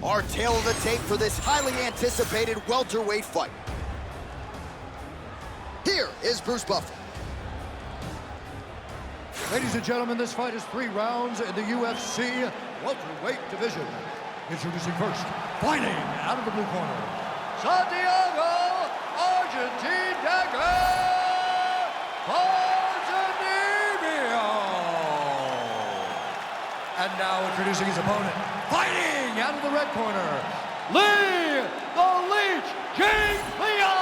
Our tale of the tape for this highly anticipated welterweight fight. Here is Bruce Buffer. Ladies and gentlemen, this fight is 3 rounds in the UFC welterweight division. Introducing first, fighting out of the blue corner, Santiago, Argentine Dagger, Ponzinibbio. And now introducing his opponent, fighting out of the red corner, Lee the Leech Jinglang.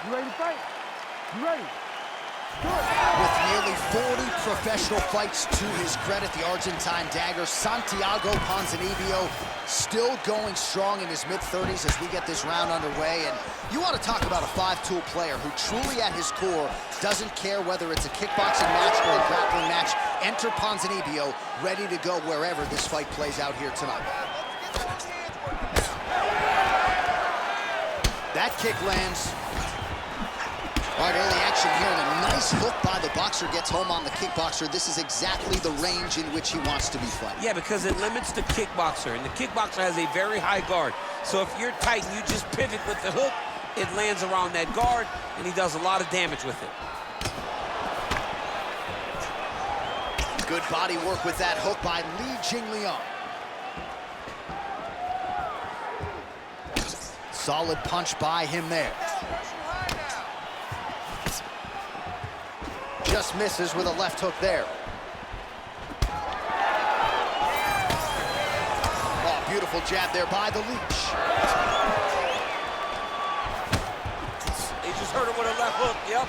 You ready to fight? You ready? With nearly 40 professional fights to his credit, the Argentine Dagger, Santiago Ponzinibbio, still going strong in his mid-30s as we get this round underway. And you want to talk about a 5-tool player who truly at his core doesn't care whether it's a kickboxing match or a grappling match. Enter Ponzinibbio, ready to go wherever this fight plays out here tonight. That kick lands. All right, early action here, and a nice hook by the boxer gets home on the kickboxer. This is exactly the range in which he wants to be fighting. Yeah, because it limits the kickboxer, and the kickboxer has a very high guard. So if you're tight and you just pivot with the hook, it lands around that guard, and he does a lot of damage with it. Good body work with that hook by Lee Jinglang. Solid punch by him there. Just misses with a left hook there. Oh, beautiful jab there by the Leech. He just hurt him with a left hook, yep.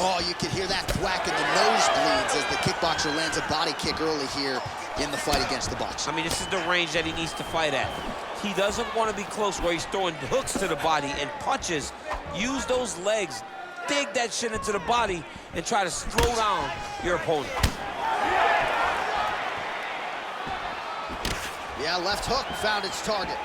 Oh, you can hear that thwack in the nosebleeds as the kickboxer lands a body kick early here in the fight against the boxer. I mean, this is the range that he needs to fight at. He doesn't want to be close where he's throwing hooks to the body and punches. Use those legs. Dig that shit into the body and try to slow down your opponent. Yeah, left hook found its target.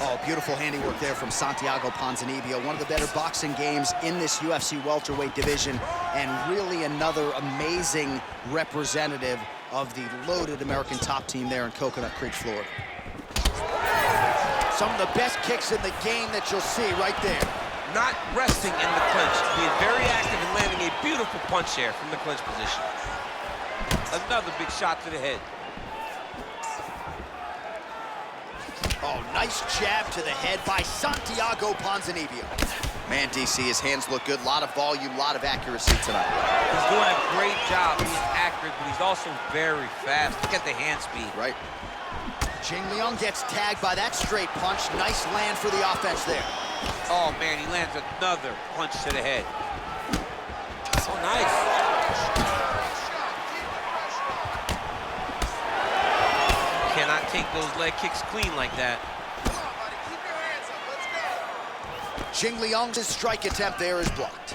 Oh, beautiful handiwork there from Santiago Ponzinibbio. One of the better boxing games in this UFC welterweight division, and really another amazing representative of the loaded American top team there in Coconut Creek, Florida. Some of the best kicks in the game that you'll see right there. Not resting in the clinch, being very active and landing a beautiful punch there from the clinch position. Another big shot to the head. Oh, nice jab to the head by Santiago Ponzinibbio. Man, DC, his hands look good. A lot of volume, a lot of accuracy tonight. He's doing a great job. He's accurate, but he's also very fast. Look at the hand speed. Right. Jinglang gets tagged by that straight punch. Nice land for the offense there. Oh, man, he lands another punch to the head. Oh, nice. Cannot take those leg kicks clean like that. Jinglang's strike attempt there is blocked.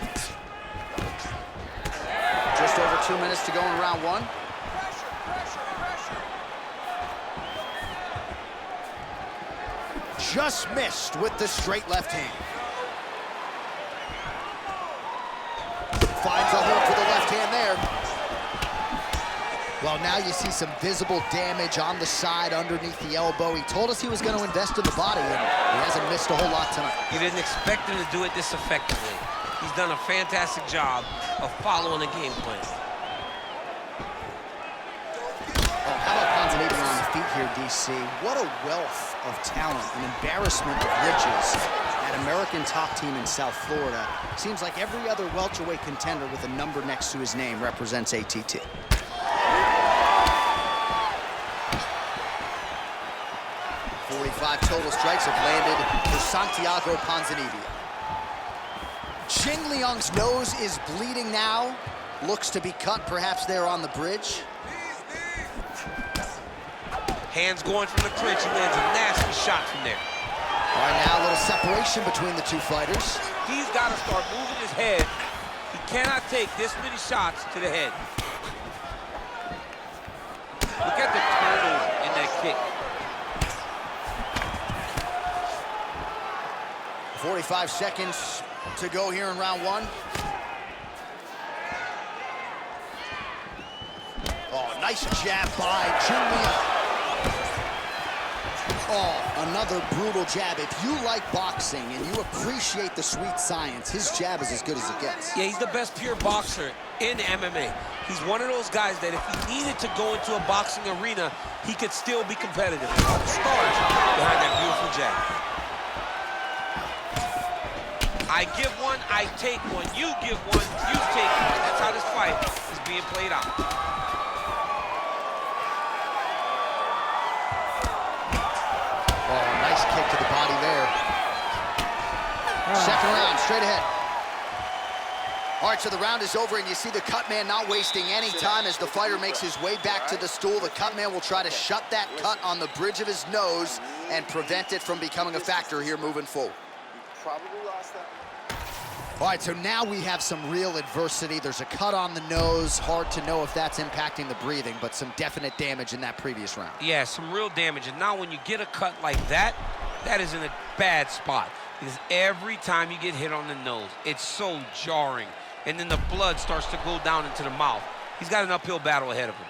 Just over 2 minutes to go in round 1. Just missed with the straight left hand. Finds a hook with the left hand there. Well, now you see some visible damage on the side underneath the elbow. He told us he was going to invest in the body, and he hasn't missed a whole lot tonight. You didn't expect him to do it this effectively. He's done a fantastic job of following the game plan. Oh, how about Ponzinibbio on the feet here, DC? What a wealth of talent, an embarrassment of riches. That American top team in South Florida. Seems like every other welterweight contender with a number next to his name represents ATT. Total strikes have landed for Santiago Ponzinibbio. Jinglang's nose is bleeding now. Looks to be cut, perhaps there on the bridge. Hands going from the clinch. He lands a nasty shot from there. All right, now a little separation between the two fighters. He's got to start moving his head. He cannot take this many shots to the head. Look at the turnover in that kick. 45 seconds to go here in round 1. Nice jab by Jinglang. Oh, another brutal jab. If you like boxing and you appreciate the sweet science, his jab is as good as it gets. Yeah, he's the best pure boxer in MMA. He's one of those guys that if he needed to go into a boxing arena, he could still be competitive. It all starts behind that beautiful jab. I give one, I take one. You give one, you take one. That's how this fight is being played out. Kick to the body there. Second round, straight ahead. All right, so the round is over, and you see the cut man not wasting any time as the fighter makes his way back to the stool. The cut man will try to shut that cut on the bridge of his nose and prevent it from becoming a factor here moving forward. Probably lost that. All right, so now we have some real adversity. There's a cut on the nose. Hard to know if that's impacting the breathing, but some definite damage in that previous round. Yeah, some real damage. And now when you get a cut like that, that is in a bad spot. Because every time you get hit on the nose, it's so jarring. And then the blood starts to go down into the mouth. He's got an uphill battle ahead of him.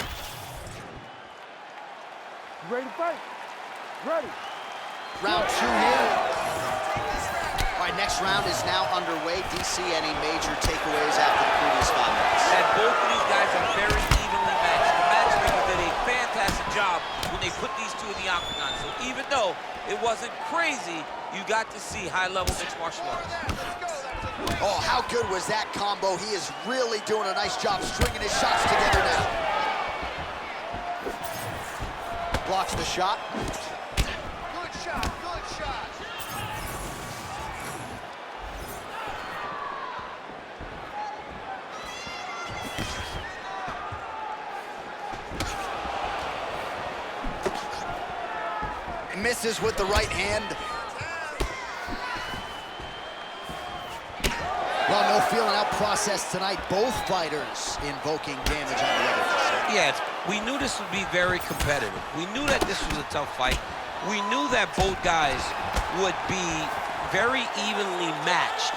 You ready to fight? Ready. Round 2 here. All right, next round is now underway. DC, any major takeaways after the previous 5 minutes? That both of these guys are very evenly matched. The matchmakers did a fantastic job when they put these two in the octagon. So even though it wasn't crazy, you got to see high-level mixed martial arts. Oh, how good was that combo? He is really doing a nice job stringing his shots together now. Blocks the shot. Good shot, good shot. Misses with the right hand. Well, no feeling out process tonight. Both fighters invoking damage on the other. Yeah, we knew this would be very competitive. We knew that this was a tough fight. We knew that both guys would be very evenly matched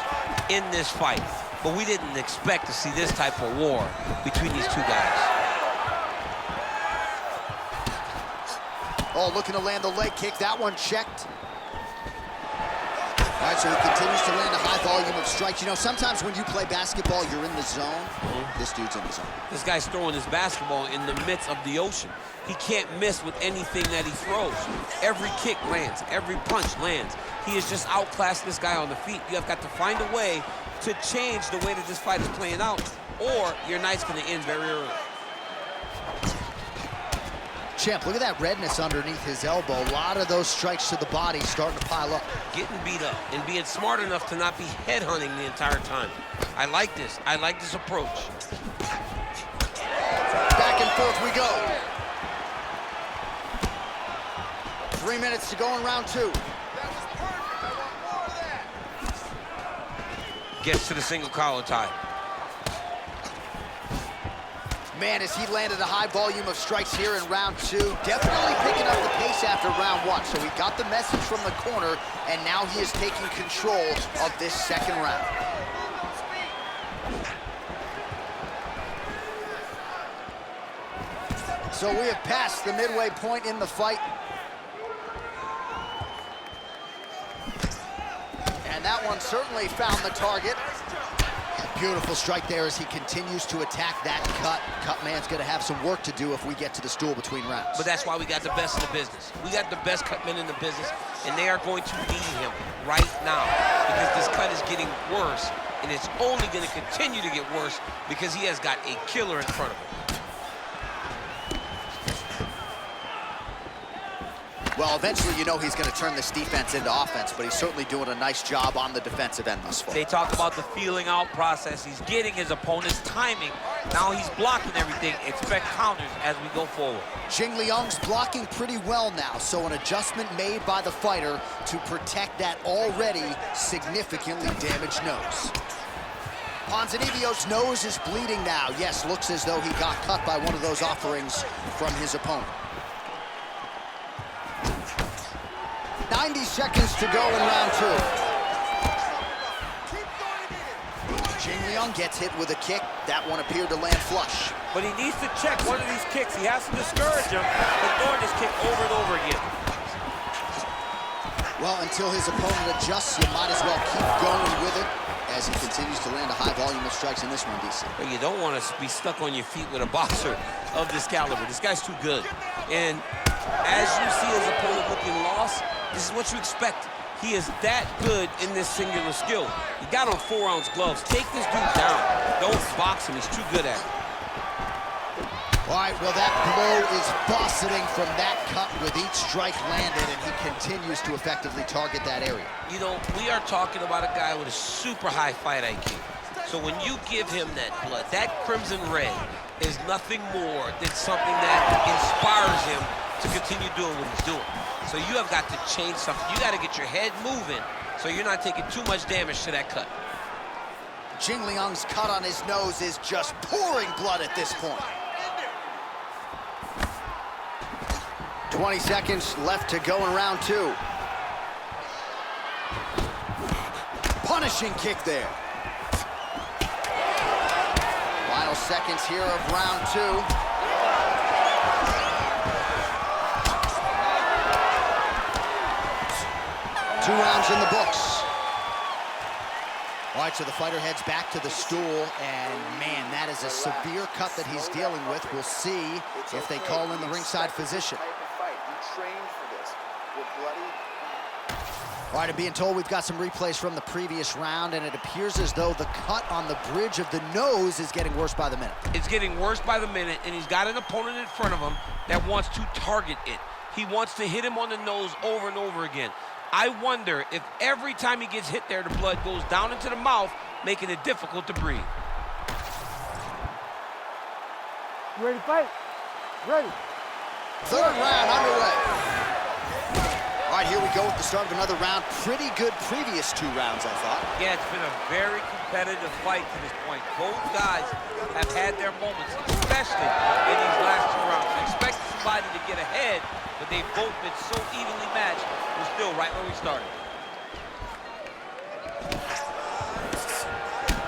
in this fight. But we didn't expect to see this type of war between these two guys. Oh, looking to land the leg kick. That one checked. All right, so he continues to land a high volume of strikes. You know, sometimes when you play basketball, you're in the zone. This dude's in the zone. This guy's throwing his basketball in the midst of the ocean. He can't miss with anything that he throws. Every kick lands. Every punch lands. He is just outclassing this guy on the feet. You have got to find a way to change the way that this fight is playing out, or your night's going to end very early. Champ, look at that redness underneath his elbow. A lot of those strikes to the body starting to pile up. Getting beat up and being smart enough to not be headhunting the entire time. I like this. I like this approach. Back and forth we go. 3 minutes to go in round 2. That was perfect. I want more of that. Gets to the single collar tie. Man, as he landed a high volume of strikes here in round 2, definitely picking up the pace after round 1. So he got the message from the corner, and now he is taking control of this second round. So we have passed the midway point in the fight. And that one certainly found the target. Beautiful strike there as he continues to attack that cut. Cut man's gonna have some work to do if we get to the stool between rounds. But that's why we got the best in the business. We got the best cut men in the business, and they are going to need him right now because this cut is getting worse, and it's only gonna continue to get worse because he has got a killer in front of him. Well, eventually you know he's going to turn this defense into offense, but he's certainly doing a nice job on the defensive end thus far. They talk about the feeling out process. He's getting his opponent's timing. Now he's blocking everything. Expect counters as we go forward. Jinglang's blocking pretty well now, so an adjustment made by the fighter to protect that already significantly damaged nose. Ponzinibbio's nose is bleeding now. Yes, looks as though he got cut by one of those offerings from his opponent. 90 seconds to go in round 2. Jinglang gets hit with a kick. That one appeared to land flush. but he needs to check one of these kicks. He has to discourage him from throwing this kick over and over again. Well, until his opponent adjusts, you might as well keep going with it as he continues to land a high volume of strikes in this one, DC. But you don't want to be stuck on your feet with a boxer of this caliber. This guy's too good. And as you see his opponent looking lost, this is what you expect. He is that good in this singular skill. He got on 4-ounce gloves. Take this dude down. Don't box him. He's too good at it. All right, well, that blow is buffeting from that cut with each strike landed, and he continues to effectively target that area. You know, we are talking about a guy with a super high fight IQ. So when you give him that blood, that crimson red is nothing more than something that inspires him to continue doing what he's doing. So you have got to change something. You got to get your head moving so you're not taking too much damage to that cut. Jinglang's cut on his nose is just pouring blood at this point. 20 seconds left to go in round 2. Punishing kick there. Final seconds here of round 2. Two rounds in the books. All right, so the fighter heads back to the stool, and man, that is a severe cut that he's dealing with. We'll see if they call in the ringside physician. All right, I'm being told we've got some replays from the previous round, and it appears as though the cut on the bridge of the nose is getting worse by the minute. It's getting worse by the minute, and he's got an opponent in front of him that wants to target it. He wants to hit him on the nose over and over again. I wonder if every time he gets hit there, the blood goes down into the mouth, making it difficult to breathe. You ready to fight? Ready. Third round underway. All right, here we go with the start of another round. Pretty good previous 2 rounds, I thought. Yeah, it's been a very competitive fight to this point. Both guys have had their moments, especially in these last 2 rounds. I expected somebody to get ahead, but they've both been so evenly matched. We're still right where we started.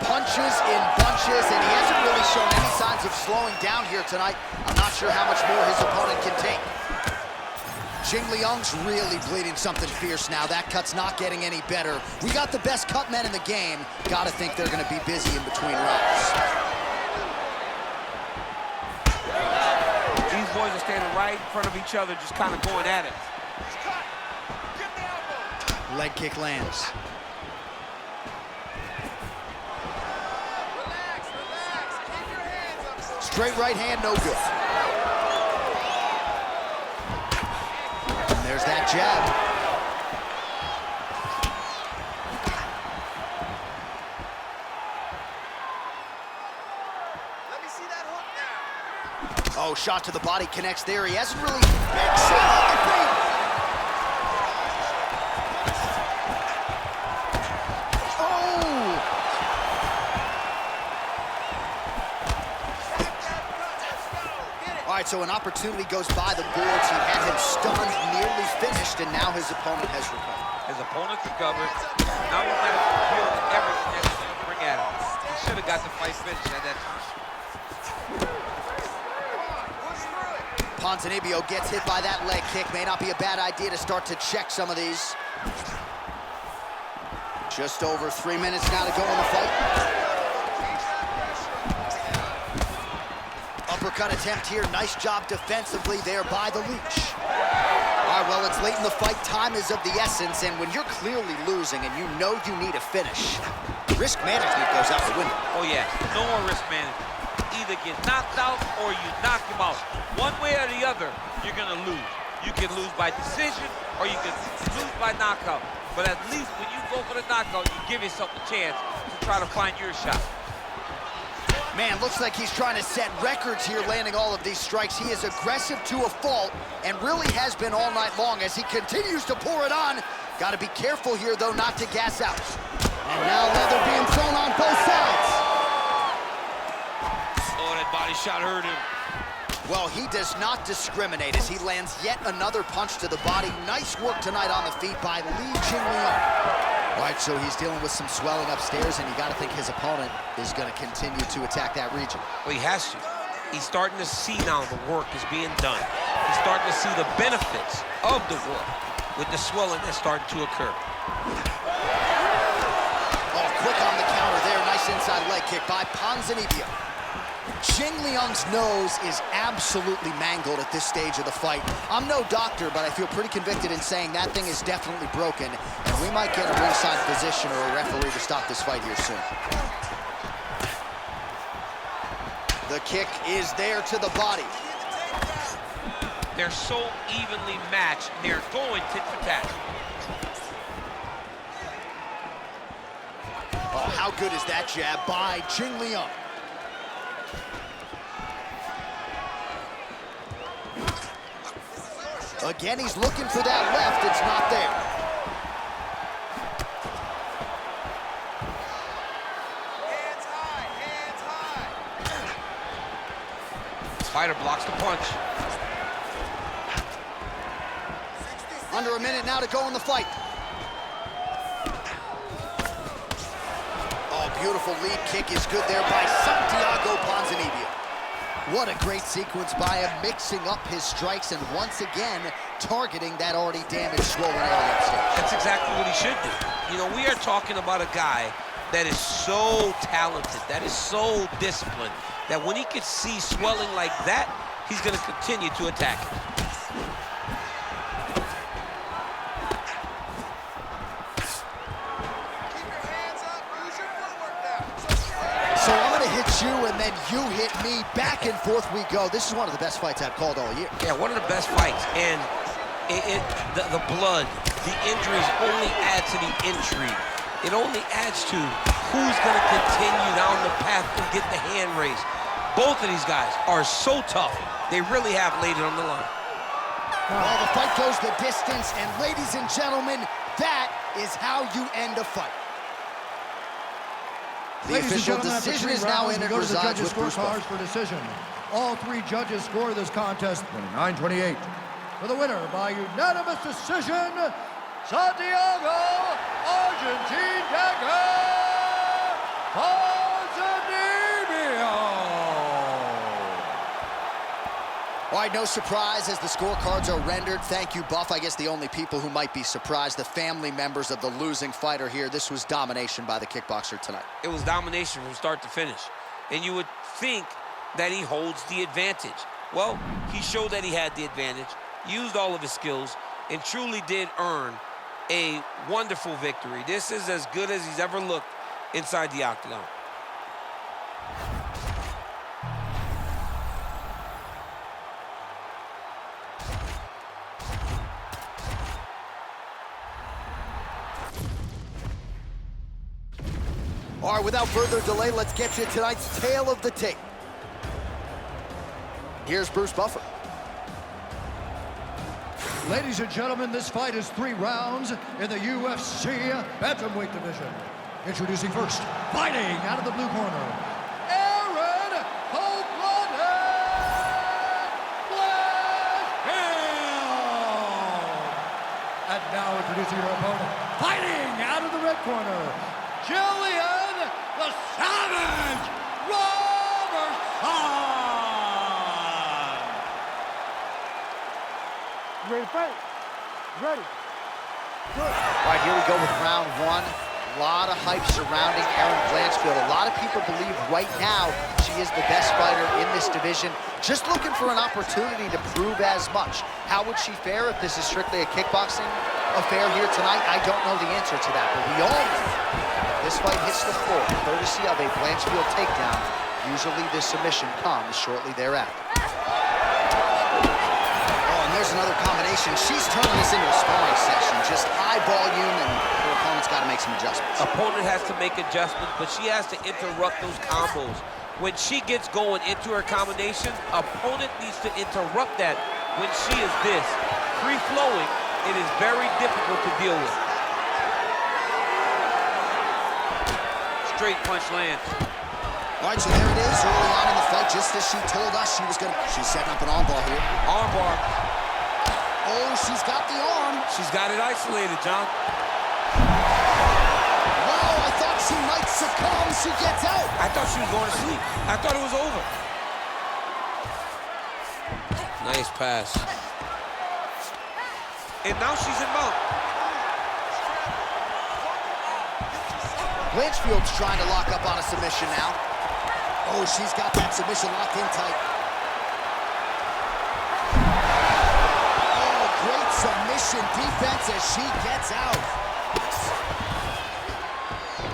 Punches in bunches, and he hasn't really shown any signs of slowing down here tonight. I'm not sure how much more his opponent can take. Jinglang's really bleeding something fierce now. That cut's not getting any better. We got the best cut men in the game. Gotta think they're gonna be busy in between rounds. These boys are standing right in front of each other, just kind of going at it. Leg kick lands. Straight right hand, no good. And there's that jab. Let me see that hook now. Oh, shot to the body connects there. He hasn't really... Big shot on the feet. All right, so an opportunity goes by the boards. He had him stunned, nearly finished, and now his opponent has recovered. His opponent's recovered. Now he's got to deal with everything that he's going to bring at him. He should have got the fight finished at that time. Ponzinibbio gets hit by that leg kick. May not be a bad idea to start to check some of these. Just over 3 minutes now to go in the fight. Uppercut attempt here. Nice job defensively there by the Leech. All right, well, it's late in the fight. Time is of the essence, and when you're clearly losing and you know you need a finish, risk management goes out the window. Oh, yeah. No more risk management. Either get knocked out or you knock him out. One way or the other, you're going to lose. You can lose by decision or you can lose by knockout. But at least when you go for the knockout, you give yourself a chance to try to find your shot. Man, looks like he's trying to set records here, landing all of these strikes. He is aggressive to a fault and really has been all night long as he continues to pour it on. Got to be careful here, though, not to gas out. And now leather being thrown on both sides. Oh, that body shot hurt him. Well, he does not discriminate as he lands yet another punch to the body. Nice work tonight on the feet by Jinglang. All right, so he's dealing with some swelling upstairs, and you got to think his opponent is going to continue to attack that region. Well, he has to. He's starting to see now the work is being done. He's starting to see the benefits of the work with the swelling that's starting to occur. Oh, quick on the counter there. Nice inside leg kick by Ponzinibbio. Jinglang's nose is absolutely mangled at this stage of the fight. I'm no doctor, but I feel pretty convicted in saying that thing is definitely broken, and we might get a ringside physician or a referee to stop this fight here soon. The kick is there to the body. They're so evenly matched, they're going tit for tat. Oh, how good is that jab by Gillian? Again, he's looking for that left. It's not there. Hands high, hands high. Fighter blocks the punch. Under a minute now to go in the fight. Oh, beautiful lead kick is good there by Santiago Ponzinibbio. What a great sequence by him, mixing up his strikes and once again targeting that already damaged, swollen area upstairs. That's exactly what he should do. You know, we are talking about a guy that is so talented, that is so disciplined, that when he could see swelling like that, he's going to continue to attack it. So I'm gonna hit you and then you hit me. Back and forth we go. This is one of the best fights I've called all year. Yeah, one of the best fights. And the blood, the injuries only add to the intrigue. It only adds to who's gonna continue down the path and get the hand raised. Both of these guys are so tough. They really have laid it on the line. Well, the fight goes the distance, and ladies and gentlemen, that is how you end a fight. The official decision is now in and resides with Bruce Buffer. For decision. All three judges score this contest 29-28. For the winner by unanimous decision, Santiago, Argentine Dagger, Ponzinibbio. All right, no surprise as the scorecards are rendered. Thank you, Buff. I guess the only people who might be surprised, the family members of the losing fighter here. This was domination by the kickboxer tonight. It was domination from start to finish. And you would think that he holds the advantage. Well, he showed that he had the advantage, used all of his skills, and truly did earn a wonderful victory. This is as good as he's ever looked inside the octagon. All right, without further delay, let's get to tonight's tale of the tape. Here's Bruce Buffer. Ladies and gentlemen, this fight is 3 rounds in the UFC bantamweight division. Introducing first, fighting out of the blue corner, Erin Blanchfield. And now introducing your opponent, fighting out of the red corner, Gillian, the Savage Robertson. You ready to fight? Ready. Good. All right, here we go with round 1. A lot of hype surrounding Erin Blanchfield. A lot of people believe right now she is the best fighter in this division. Just looking for an opportunity to prove as much. How would she fare if this is strictly a kickboxing affair here tonight? I don't know the answer to that, but we all know this fight hits the floor, courtesy of a Blanchfield takedown. Usually this submission comes shortly thereafter. There's another combination. She's turning this into a sparring session. Just high volume, and her opponent's got to make some adjustments. Opponent has to make adjustments, but she has to interrupt those combos. When she gets going into her combination, opponent needs to interrupt that. When she is this free-flowing, it is very difficult to deal with. Straight punch lands. All right, so there it is, early on in the fight, just as she told us she was gonna. She's setting up an armbar here. Armbar. Oh, she's got the arm. She's got it isolated, John. Wow, I thought she might succumb. She gets out. I thought she was going to sleep. I thought it was over. Nice pass. And now she's in mount. Blanchfield's trying to lock up on a submission now. Oh, she's got that submission locked in tight. Oh, great submission defense as she gets out.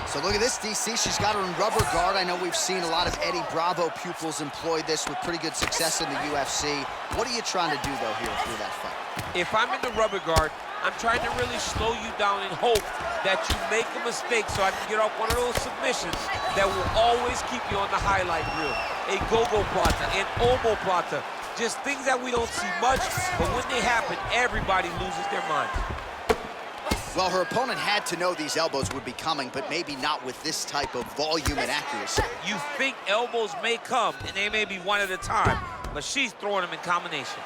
So look at this, DC. She's got her in rubber guard. I know we've seen a lot of Eddie Bravo pupils employ this with pretty good success in the UFC. What are you trying to do, though, here through that fight? If I'm in the rubber guard, I'm trying to really slow you down and hope that you make a mistake so I can get off one of those submissions that will always keep you on the highlight reel. A go-go plata, an omoplata, just things that we don't see much, but when they happen, everybody loses their mind. Well, her opponent had to know these elbows would be coming, but maybe not with this type of volume and accuracy. You think elbows may come, and they may be one at a time, but she's throwing them in combination.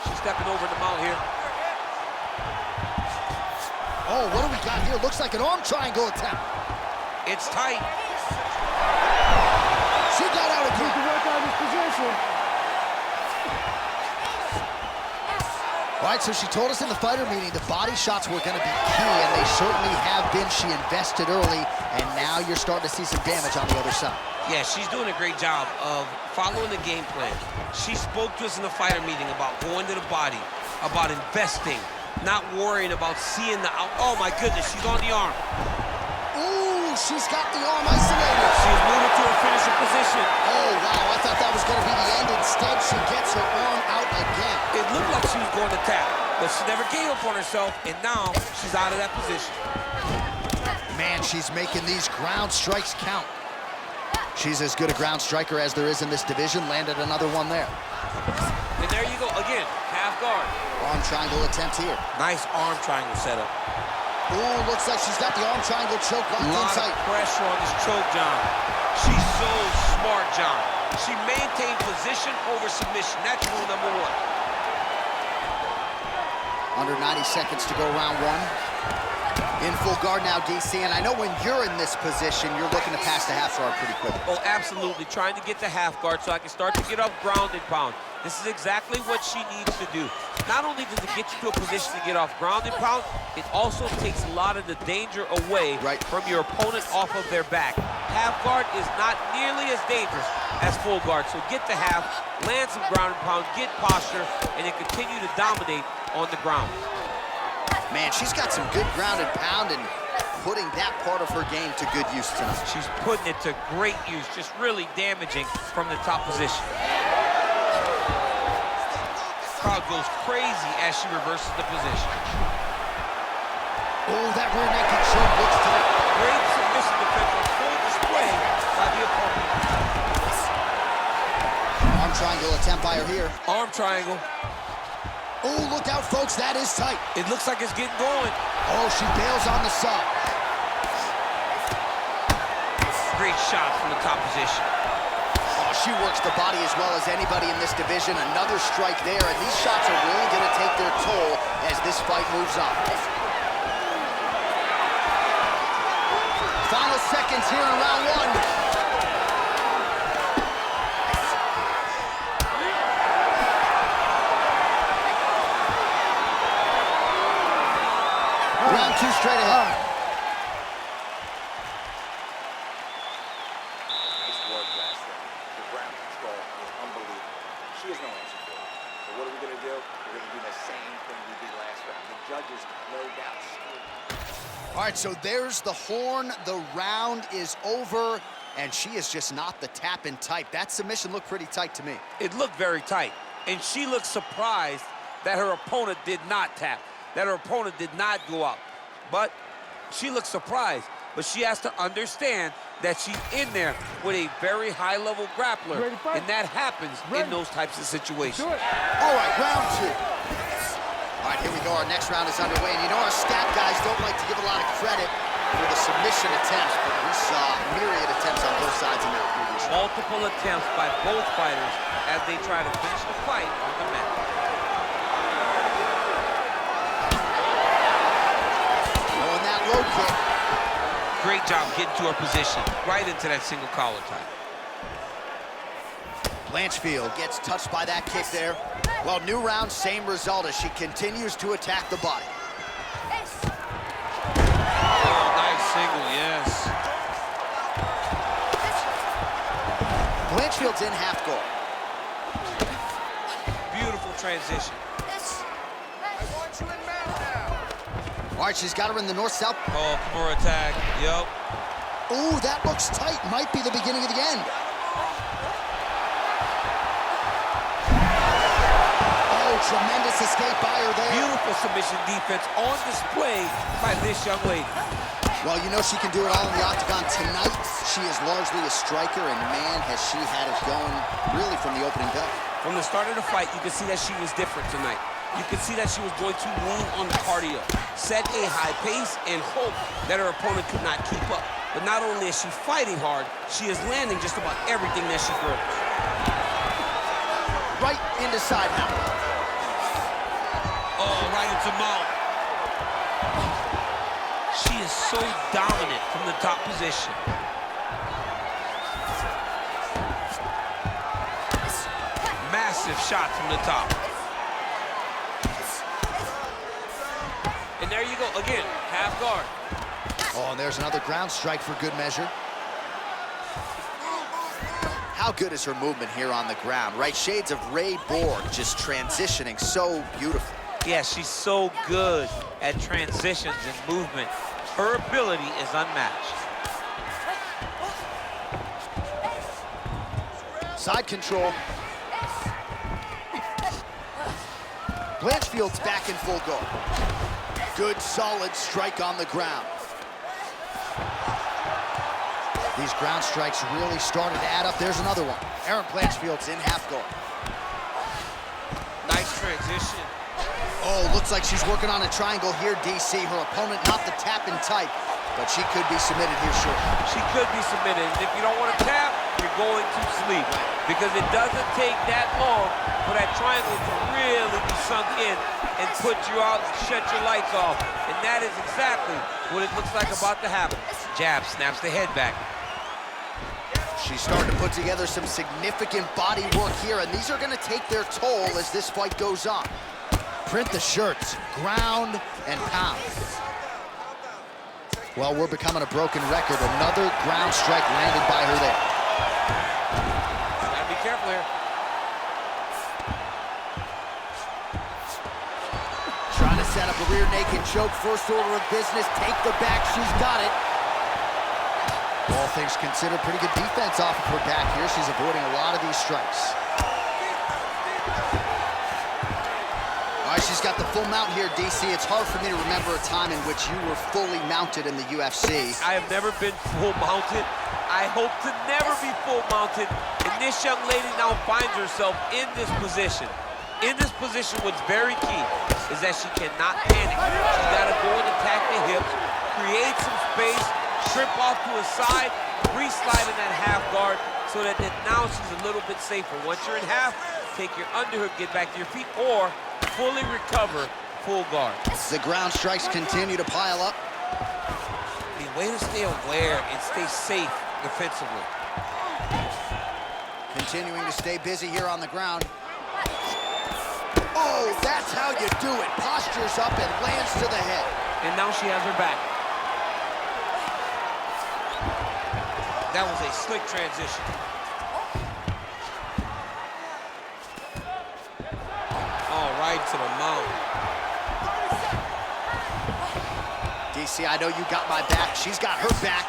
She's stepping over the mount here. Oh, what do we got here? Looks like an arm triangle attempt. It's tight. She got out again. Need to work out his position. All right, so she told us in the fighter meeting the body shots were going to be key, and they certainly have been. She invested early, and now you're starting to see some damage on the other side. Yeah, she's doing a great job of following the game plan. She spoke to us in the fighter meeting about going to the body, about investing, not worrying about seeing the out. Oh, my goodness, she's on the arm. Ooh, she's got the arm isolated. She's moving to a finishing position. Oh, wow, I thought that was going to be the end. Instead, she gets her arm out again. It looked like she was going to tap, but she never gave up on herself, and now she's out of that position. Man, she's making these ground strikes count. She's as good a ground striker as there is in this division. Landed another one there. And there you go, again, half guard. Arm triangle attempt here. Nice arm triangle setup. Ooh, looks like she's got the arm triangle choke locked in A lot tight. of pressure on this choke, John. She's so smart, John. She maintained position over submission. That's rule number one. Under 90 seconds to go round one. In full guard now, DC, and I know when you're in this position, you're looking to pass the half guard pretty quick. Oh, absolutely. Trying to get the half guard so I can start to get up ground and pound. This is exactly what she needs to do. Not only does it get you to a position to get off ground and pound, it also takes a lot of the danger away from your opponent off of their back. Half guard is not nearly as dangerous as full guard, so get the half, land some ground and pound, get posture, and then continue to dominate on the ground. Man, she's got some good ground and pound and putting that part of her game to good use tonight. She's putting it to great use, just really damaging from the top position. Crowd goes crazy as she reverses the position. Oh, that rear naked choke looks tight. Great submission defense on full display by the opponent. Arm triangle attempt by her here. Arm triangle. Oh, look out, folks, that is tight. It looks like it's getting going. Oh, she bails on the sub. Great shot from the top position. Oh, she works the body as well as anybody in this division. Another strike there, and these shots are really going to take their toll as this fight moves on. Final seconds here in round one. Round two straight ahead. Nice work last round. The ground control is unbelievable. She has no answer for it. So what are we going to do? We're going to do the same thing we did last round. The judges, no doubt, screwed. All right, so there's the horn. The round is over, and she is just not the tap-in type. That submission looked pretty tight to me. It looked very tight, and she looked surprised that her opponent did not tap, that her opponent did not go out. But she looks surprised, but she has to understand that she's in there with a very high-level grappler, and that happens in those types of situations. All right, round two. All right, here we go. Our next round is underway, and you know our stat guys don't like to give a lot of credit for the submission attempts, but we saw myriad attempts on both sides in that previous round. Multiple attempts by both fighters as they try to finish the fight on the mat. Low kick. Great job getting to her position, right into that single collar tie. Blanchfield gets touched by that kick there. Well, new round, same result as she continues to attack the body. Oh, nice single, yes. Blanchfield's in half guard. Beautiful transition. All right, she's got her in the north-south. Oh, for attack, yep. Ooh, that looks tight. Might be the beginning of the end. Oh, tremendous escape by her there. Beautiful submission defense on display by this young lady. Well, you know she can do it all in the octagon tonight. She is largely a striker, and man, has she had it going really from the opening bell. From the start of the fight, you could see that she was different tonight. You could see that she was going to lean on the cardio, set a high pace, and hope that her opponent could not keep up. But not only is she fighting hard, she is landing just about everything that she throws. Right into side mount. Oh, right into mount. She is so dominant from the top position. Massive shot from the top. And there you go, again, half guard. Oh, and there's another ground strike for good measure. How good is her movement here on the ground, right? Shades of Ray Borg, just transitioning so beautifully. Yeah, she's so good at transitions and movement. Her ability is unmatched. Side control. Blanchfield's back in full guard. Good, solid strike on the ground. These ground strikes really started to add up. There's another one. Erin Blanchfield's in half guard. Nice transition. Oh, looks like she's working on a triangle here, DC. Her opponent not the tap and type, but she could be submitted here shortly. She could be submitted. If you don't want to tap, you're going to sleep. Because it doesn't take that long for that triangle to really be sunk in and put you out, shut your lights off. And that is exactly what it looks like about to happen. Jab snaps the head back. She's starting to put together some significant body work here, and these are going to take their toll as this fight goes on. Print the shirts, ground and pound. Well, we're becoming a broken record. Another ground strike landed by her there. Gotta be careful here. Trying to set up a rear naked choke. First order of business, take the back. She's got it. All things considered, pretty good defense off of her back here. She's avoiding a lot of these strikes. All right, she's got the full mount here, DC. It's hard for me to remember a time in which you were fully mounted in the UFC. I have never been full mounted. I hope to never be full mounted. And this young lady now finds herself in this position. In this position, what's very key is that she cannot panic. She's got to go and attack the hips, create some space, trip off to a side, re-slide in that half guard so that now she's a little bit safer. Once you're in half, take your underhook, get back to your feet, or fully recover, full guard. The ground strikes continue to pile up. The way to stay aware and stay safe defensively. Continuing to stay busy here on the ground. Oh, that's how you do it. Postures up and lands to the head. And now she has her back. That was a slick transition. All right to the mount. DC, I know you got my back. She's got her back,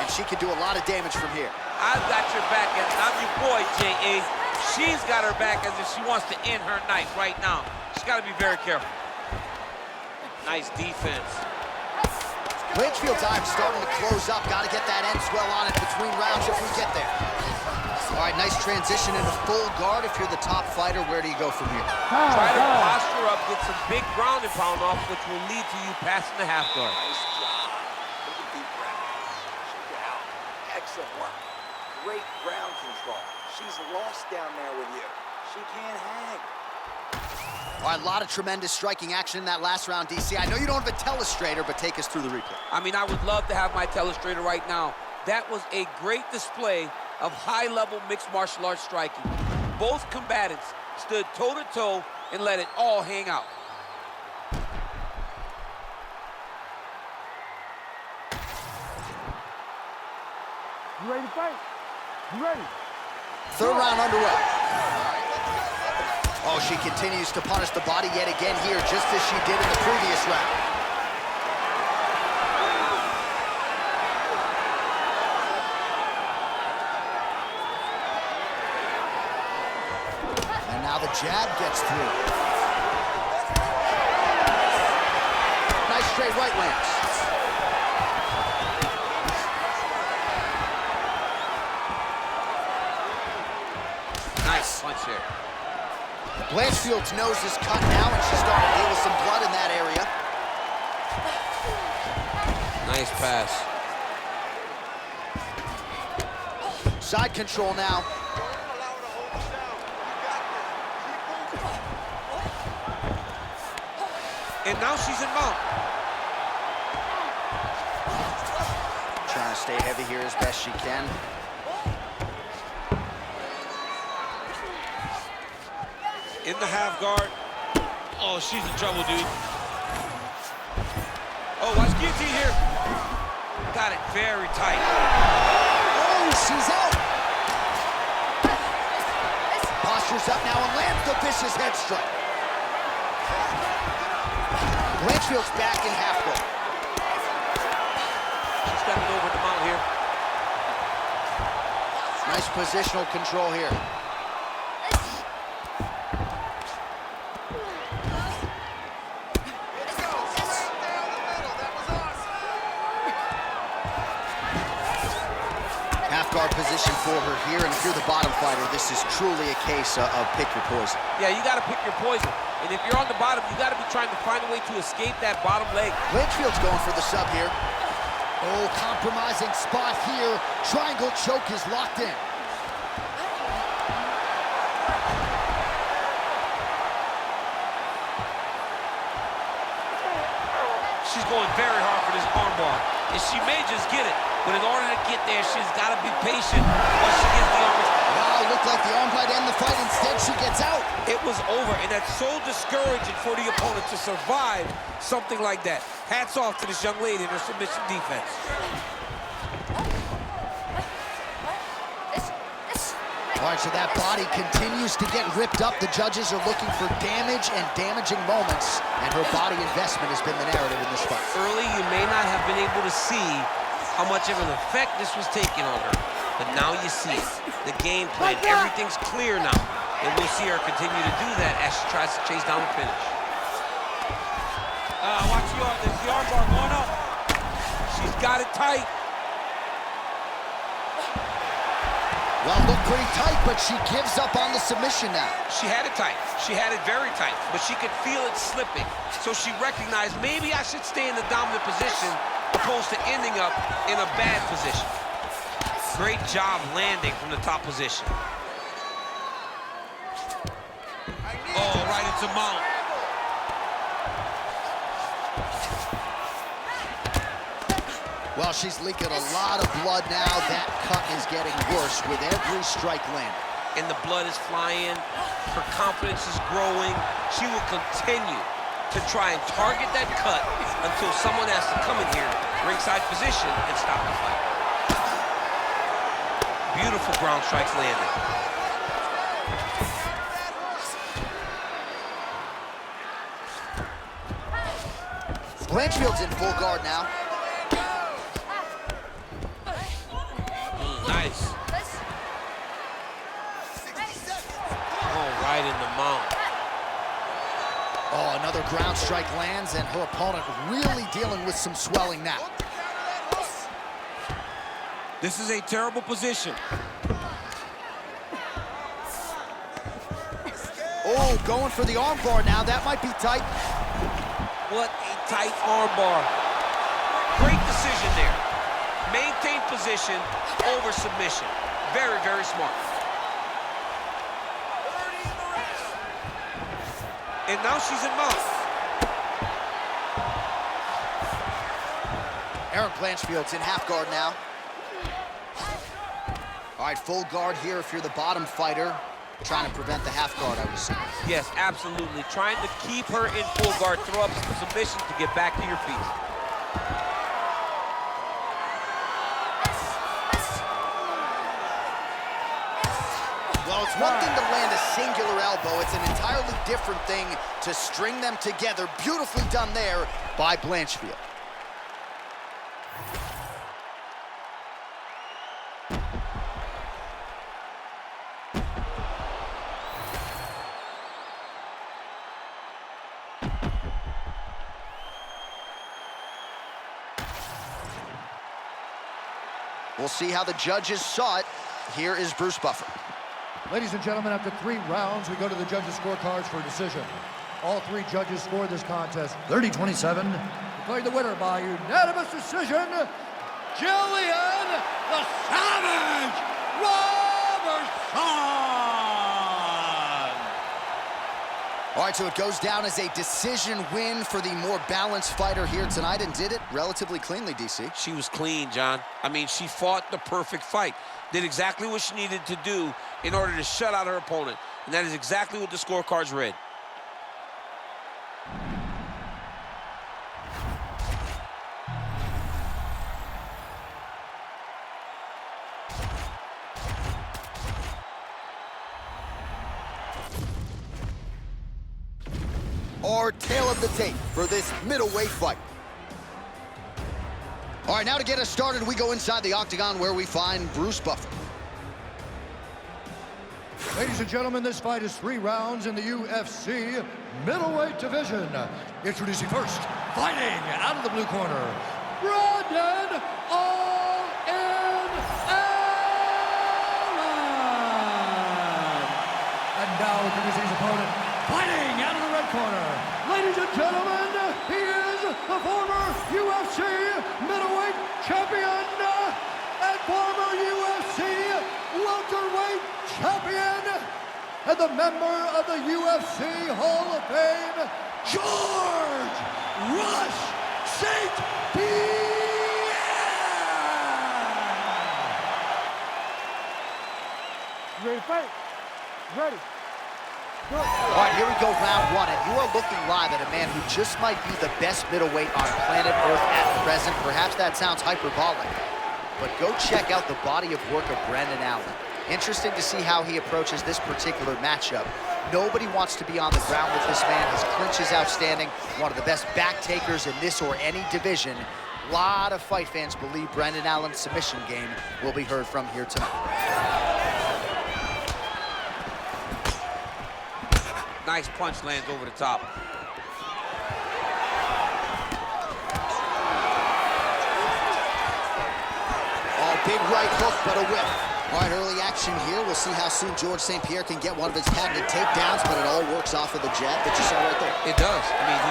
and she can do a lot of damage from here. I've got your back, and I'm your boy, J.A. She's got her back as if she wants to end her night right now. She's got to be very careful. Nice defense. Blanchfield's eye starting to close up. Got to get that end swell on it between rounds if we get there. All right, nice transition into full guard. If you're the top fighter, where do you go from here? Try to posture up, get some big ground and pound off, which will lead to you passing the half guard. Nice job. Take a deep breath. Check it out. Excellent work. Great ground control. She's lost down there with you. She can't hang. All right, a lot of tremendous striking action in that last round, DC. I know you don't have a telestrator, but take us through the replay. I mean, I would love to have my telestrator right now. That was a great display of high-level mixed martial arts striking. both combatants stood toe-to-toe and let it all hang out. You ready to fight? You ready? Third round underway. Oh, she continues to punish the body yet again here, just as she did in the previous round. And now the jab gets through. Nice straight right lands. Nice punch here. Blanchfield's nose is cut now, and she's starting to deal with some blood in that area. Nice pass. Side control now. And now she's in mount. Trying to stay heavy here as best she can. In the half guard. Oh, she's in trouble, dude. Oh, watch guillotine here. Got it very tight. Oh, she's out. Postures up now and lands the vicious head strike. Blanchfield's back in half guard. She's got it over the mount here. Nice positional control here. Half-guard position for her here, and if you're the bottom fighter, this is truly a case of pick your poison. Yeah, you got to pick your poison. And if you're on the bottom, you got to be trying to find a way to escape that bottom leg. Blanchfield's going for the sub here. Oh, compromising spot here. Triangle choke is locked in. She's going very hard for this armbar. And she may just get it. But in order to get there, she's got to be patient once she gets the arm. Wow, looked like the arm might end the fight. Instead, she gets out. It was over, and that's so discouraging for the opponent to survive something like that. Hats off to this young lady in her submission defense. All right, so that body continues to get ripped up. The judges are looking for damage and damaging moments, and her body investment has been the narrative in this fight. Early, you may not have been able to see how much of an effect this was taking on her, but now you see it. The game plan, everything's clear now, and we'll see her continue to do that as she tries to chase down the finish. Watch the arm bar going up. She's got it tight. Well, looked pretty tight, but she gives up on the submission now. She had it tight. She had it very tight, but she could feel it slipping. So she recognized, maybe I should stay in the dominant position opposed to ending up in a bad position. Great job landing from the top position. Oh, right into mount. Well, she's leaking a lot of blood now. That cut is getting worse with every strike landed. And the blood is flying. Her confidence is growing. She will continue to try and target that cut until someone has to come in here, ringside position, and stop the fight. Beautiful ground strikes landing. Blanchfield's in full guard now. Nice. Oh, right in the mount. Oh, another ground strike lands, and her opponent really dealing with some swelling now. This is a terrible position. Oh, going for the armbar now. That might be tight. What a tight armbar. Great decision there. Maintain position over submission. Very, very smart. And now she's in mount. Erin Blanchfield's in half guard now. All right, full guard here if you're the bottom fighter. trying to prevent the half guard, I would say. Yes, absolutely. Trying to keep her in full guard, throw up some submission to get back to your feet. Well, it's one thing to land a singular elbow. It's an entirely different thing to string them together. Beautifully done there by Blanchfield. We'll see how the judges saw it. Here is Bruce Buffer. Ladies and gentlemen, after 3 rounds, we go to the judges' scorecards for a decision. All 3 judges scored this contest 30-27. Declared the winner by unanimous decision, Gillian, the Savage Robertson! All right, so it goes down as a decision win for the more balanced fighter here tonight, and did it relatively cleanly, DC. She was clean, John. I mean, she fought the perfect fight. Did exactly what she needed to do in order to shut out her opponent. And that is exactly what the scorecards read. Our tail of the tape for this middleweight fight. All right, now to get us started, we go inside the octagon where we find Bruce Buffer. Ladies and gentlemen, this fight is 3 rounds in the UFC middleweight division. Introducing first, fighting out of the blue corner, Brandon All-In Allen. And now introducing his opponent, fighting out of the red corner. Ladies and gentlemen, he is the former UFC middleweight champion and former UFC welterweight champion and the member of the UFC Hall of Fame, George Rush St. Pierre! You ready to fight? Ready. All right, here we go, round 1, and you are looking live at a man who just might be the best middleweight on planet Earth at present. Perhaps that sounds hyperbolic, but go check out the body of work of Brandon Allen. Interesting to see how he approaches this particular matchup. Nobody wants to be on the ground with this man. His clinch is outstanding, one of the best back takers in this or any division. A lot of fight fans believe Brandon Allen's submission game will be heard from here tonight. Nice punch lands over the top. Oh, big right hook, but a whip. All right, early action here. We'll see how soon George St. Pierre can get one of his patented takedowns, but it all works off of the jab that you saw right there. It does. I mean,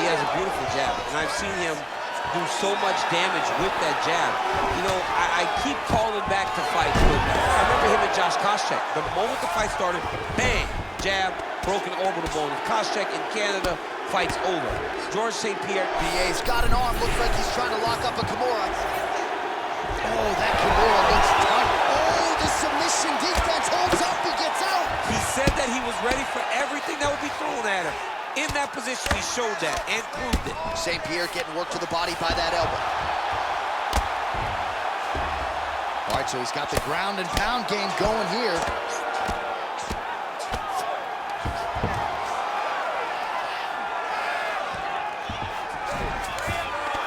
he has a beautiful jab, and I've seen him do so much damage with that jab. You know, I keep calling back to fights, but I remember him and Josh Koscheck. The moment the fight started, bang, jab, broken orbital bone. Koscheck in Canada, fight's over. George St. Pierre. PA's got an arm. Looks like he's trying to lock up a Kimura. Oh, that Kimura looks tight. Oh, the submission defense holds up. He gets out. He said that he was ready for everything that would be thrown at him. In that position, he showed that and proved it. St. Pierre getting worked to the body by that elbow. All right, so he's got the ground and pound game going here.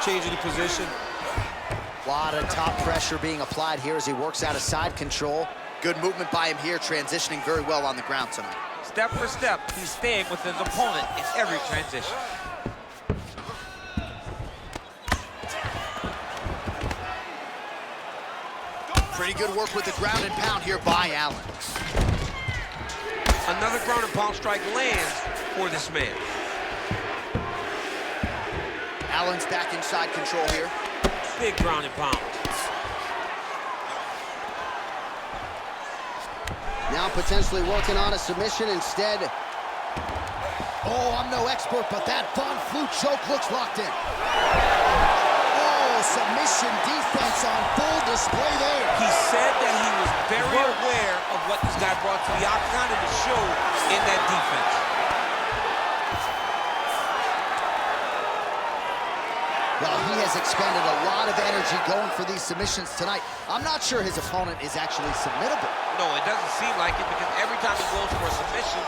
Changing the position. A lot of top pressure being applied here as he works out of side control. Good movement by him here, transitioning very well on the ground tonight. Step for step, he's staying with his opponent in every transition. Pretty good work with the ground and pound here by Allen. Another ground and pound strike lands for this man. Allen's back inside control here. Big ground and pound. Now potentially working on a submission instead. Oh, I'm no expert, but that Von Flue choke looks locked in. Oh, submission defense on full display there. He said that he was very aware of what this guy brought to the octagon, and it showed in that defense. Well, he has expended a lot of energy going for these submissions tonight. I'm not sure his opponent is actually submittable. No, it doesn't seem like it, because every time he goes for a submission,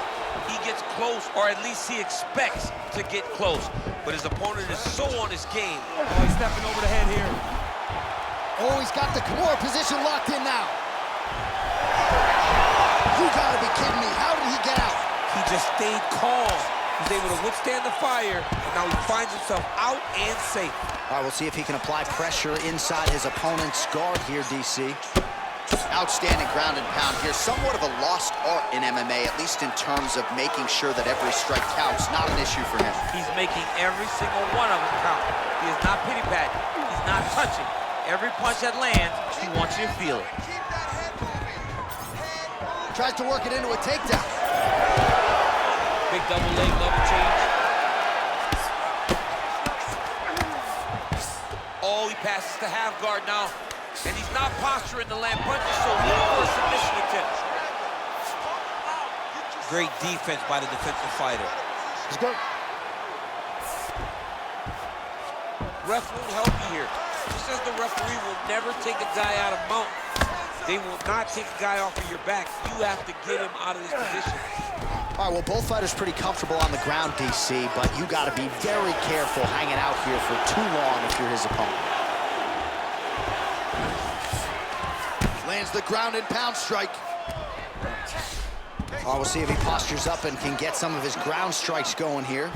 he gets close, or at least he expects to get close. But his opponent is so on his game. Oh, he's stepping over the head here. Oh, he's got the Kimura position locked in now. You gotta be kidding me. How did he get out? He just stayed calm. He's able to withstand the fire, and now he finds himself out and safe. All right, we'll see if he can apply pressure inside his opponent's guard here, DC. Outstanding ground and pound here. Somewhat of a lost art in MMA, at least in terms of making sure that every strike counts. Not an issue for him. He's making every single one of them count. He is not pity-patting. He's not touching. Every punch that lands, he wants you to feel it. Tries to work it into a takedown. Big double leg, double change. Oh, he passes to half guard now. And he's not posturing to land punches, so look for a submission attempt. Great defense by the defensive fighter. Let's go. Ref won't help you here. Just as the referee will never take a guy out of mount, they will not take a guy off of your back. You have to get him out of this position. All right, well, both fighters pretty comfortable on the ground, DC, but you got to be very careful hanging out here for too long if you're his opponent. Lands the ground and pound strike. Oh, we'll see if he postures up and can get some of his ground strikes going here.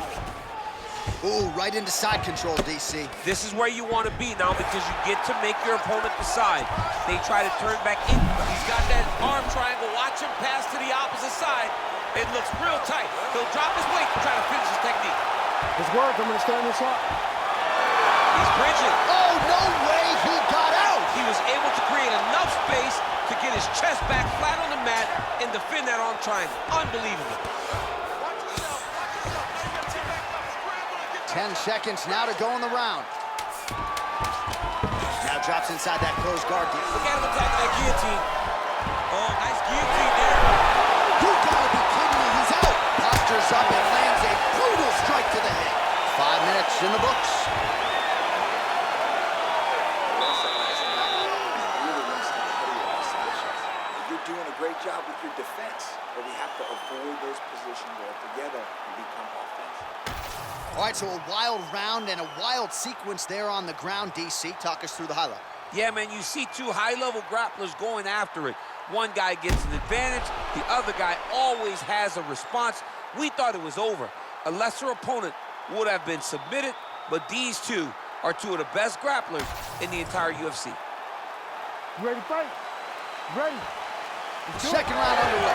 Ooh, right into side control, DC. This is where you want to be now, because you get to make your opponent decide. They try to turn back in. He's got that arm triangle. Watch him pass to the opposite side. It looks real tight. He'll drop his weight to try to finish his technique. Let's work. I'm going to stand this up. He's bridging. Oh, no way he got out! He was able to create enough space to get his chest back flat on the mat and defend that arm triangle. Unbelievable. 10 seconds now to go in the round. Now drops inside that closed guard. Look at him attacking that guillotine. Oh, nice guillotine there. You gotta be kidding me, he's out! Postures up and lands a brutal strike to the head. 5 minutes in the books. You're doing a great job with your defense, but we have to avoid those positions altogether and become offensive. All right, so a wild round and a wild sequence there on the ground, DC. Talk us through the highlight. Yeah, man, you see two high-level grapplers going after it. One guy gets an advantage, the other guy always has a response. We thought it was over. A lesser opponent would have been submitted, but these two are two of the best grapplers in the entire UFC. You ready to fight? Ready. Second round underway.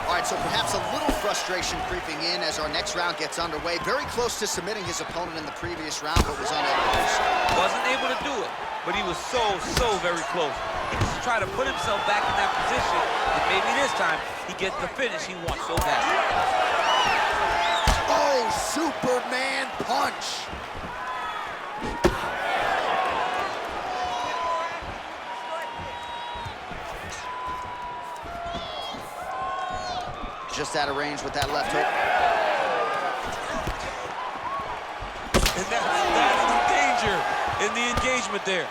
All right, so perhaps a little frustration creeping in as our next round gets underway. Very close to submitting his opponent in the previous round, but was unable to do so. Wasn't able to do it, but he was so very close. He just tried to put himself back in that position, and maybe this time he gets the finish he wants so bad. Oh, Superman punch. Just out of range with that left hook. And that's the danger in the engagement there.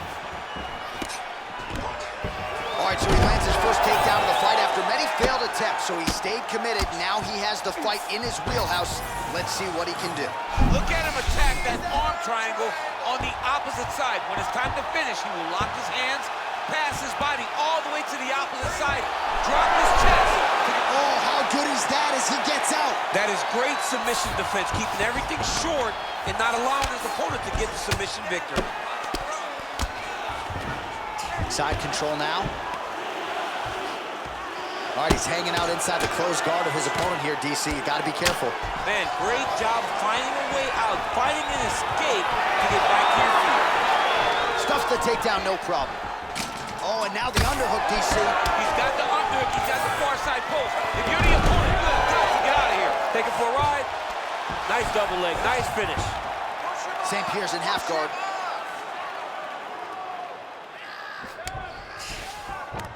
All right, so he lands his first takedown of the fight after many failed attempts, so he stayed committed. Now he has the fight in his wheelhouse. Let's see what he can do. Look at him attack that arm triangle on the opposite side. When it's time to finish, he will lock his hands, pass his body all the way to the opposite side, drop his chest. Oh, how good is that as he gets out? That is great submission defense, keeping everything short and not allowing his opponent to get the submission victory. Side control now. All right, he's hanging out inside the closed guard of his opponent here, DC. You got to be careful. Man, great job finding a way out, finding an escape to get back to your feet. Stuffs the takedown, no problem. Oh, and now the underhook, DC. He's got the underhook, he's got the far side post. If you're the opponent, you have got to get out of here. Take it for a ride. Nice double leg, nice finish. St. Pierre's in half guard.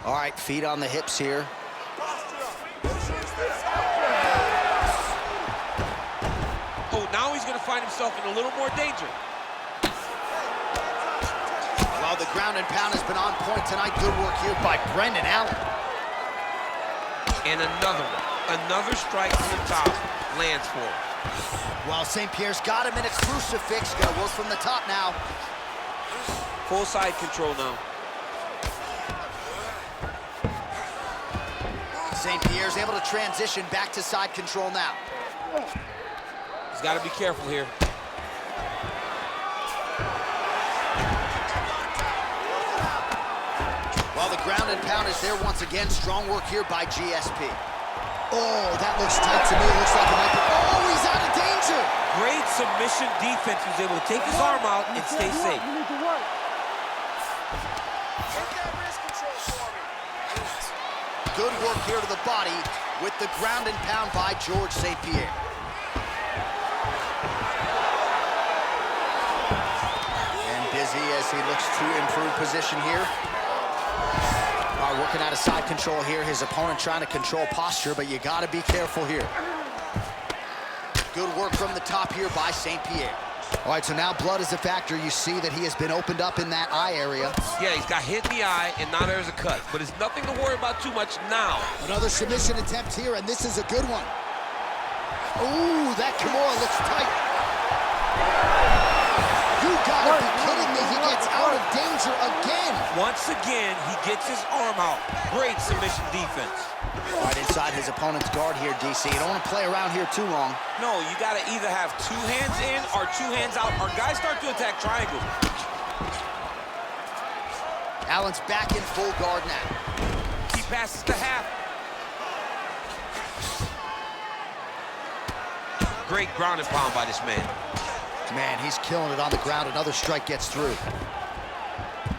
All right, feet on the hips here. Oh, now he's going to find himself in a little more danger. Well, the ground and pound has been on point tonight. Good work here by Brendan Allen. And another one. Another strike to the top lands for him. Well, St. Pierre's got him in a crucifix. Gonna work from the top now. Full side control now. St. Pierre's able to transition back to side control now. He's got to be careful here. Well, the ground and pound is there once again. Strong work here by GSP. Oh, that looks tight to me. It looks like it might be. Oh, he's out of danger. Great submission defense. He was able to take his arm out and stay safe. You need to work. Good work here to the body with the ground and pound by George St. Pierre. And busy as he looks to improve position here. All right, working out of side control here. His opponent trying to control posture, but you got to be careful here. Good work from the top here by St. Pierre. All right, so now blood is a factor. You see that he has been opened up in that eye area. Yeah, he's got hit in the eye, and now there's a cut. But it's nothing to worry about too much now. Another submission attempt here, and this is a good one. Ooh, that Kimura looks tight. You gotta be kidding me. He gets out of danger again. Once again, he gets his arm out. Great submission defense. Right inside his opponent's guard here, DC. You don't want to play around here too long. No, you got to either have 2 hands in or 2 hands out, or guys start to attack triangle. Allen's back in full guard now. He passes to half. Great ground and pound by this man. Man, he's killing it on the ground. Another strike gets through.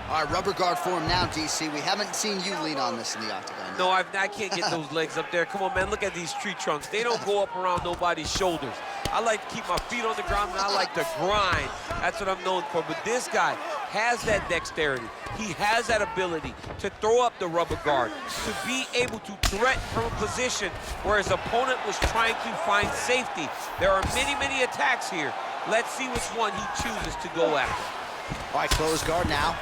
All right, rubber guard for him now, DC. We haven't seen you lean on this in the octagon yet. No, I can't get those legs up there. Come on, man, look at these tree trunks. They don't go up around nobody's shoulders. I like to keep my feet on the ground, and I like to grind. That's what I'm known for. But this guy has that dexterity. He has that ability to throw up the rubber guard, to be able to threaten from a position where his opponent was trying to find safety. There are many, many attacks here. Let's see which one he chooses to go after. All right, closed guard now.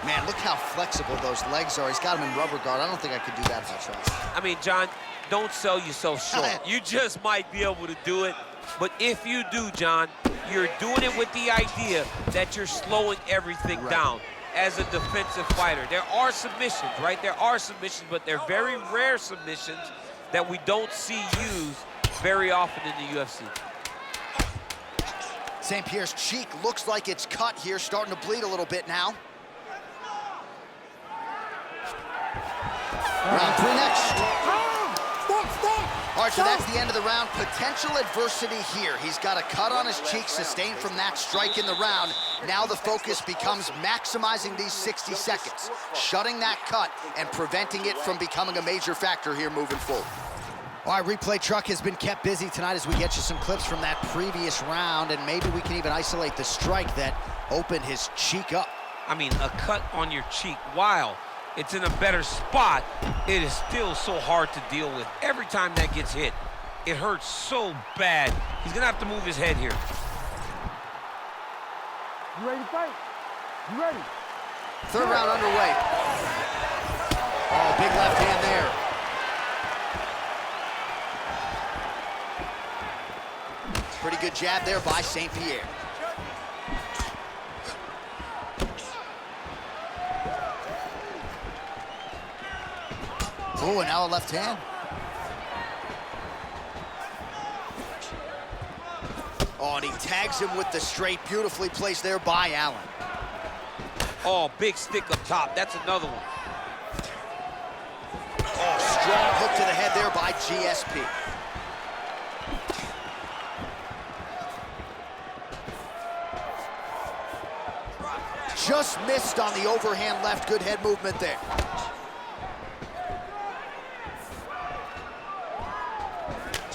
Man, look how flexible those legs are. He's got him in rubber guard. I don't think I could do that if I tried. I mean, John, don't sell yourself short. You just might be able to do it. But if you do, John, you're doing it with the idea that you're slowing everything down as a defensive fighter. There are submissions, right? There are submissions, but they're very rare submissions that we don't see used very often in the UFC. St. Pierre's cheek looks like it's cut here, starting to bleed a little bit now. Round 3 next. All right, so that's the end of the round. Potential adversity here. He's got a cut on his cheek sustained from that strike in the round. Now the focus becomes maximizing these 60 seconds, shutting that cut and preventing it from becoming a major factor here moving forward. All right, replay truck has been kept busy tonight as we get you some clips from that previous round, and maybe we can even isolate the strike that opened his cheek up. I mean, a cut on your cheek, while it's in a better spot, it is still so hard to deal with. Every time that gets hit, it hurts so bad. He's gonna have to move his head here. You ready to fight? You ready? Third round underway. Oh, big left hand there. Pretty good jab there by St. Pierre. Oh, and now a left hand. Oh, and he tags him with the straight. Beautifully placed there by Allen. Oh, big stick up top. That's another one. Oh, strong hook to the head there by GSP. Just missed on the overhand left. Good head movement there.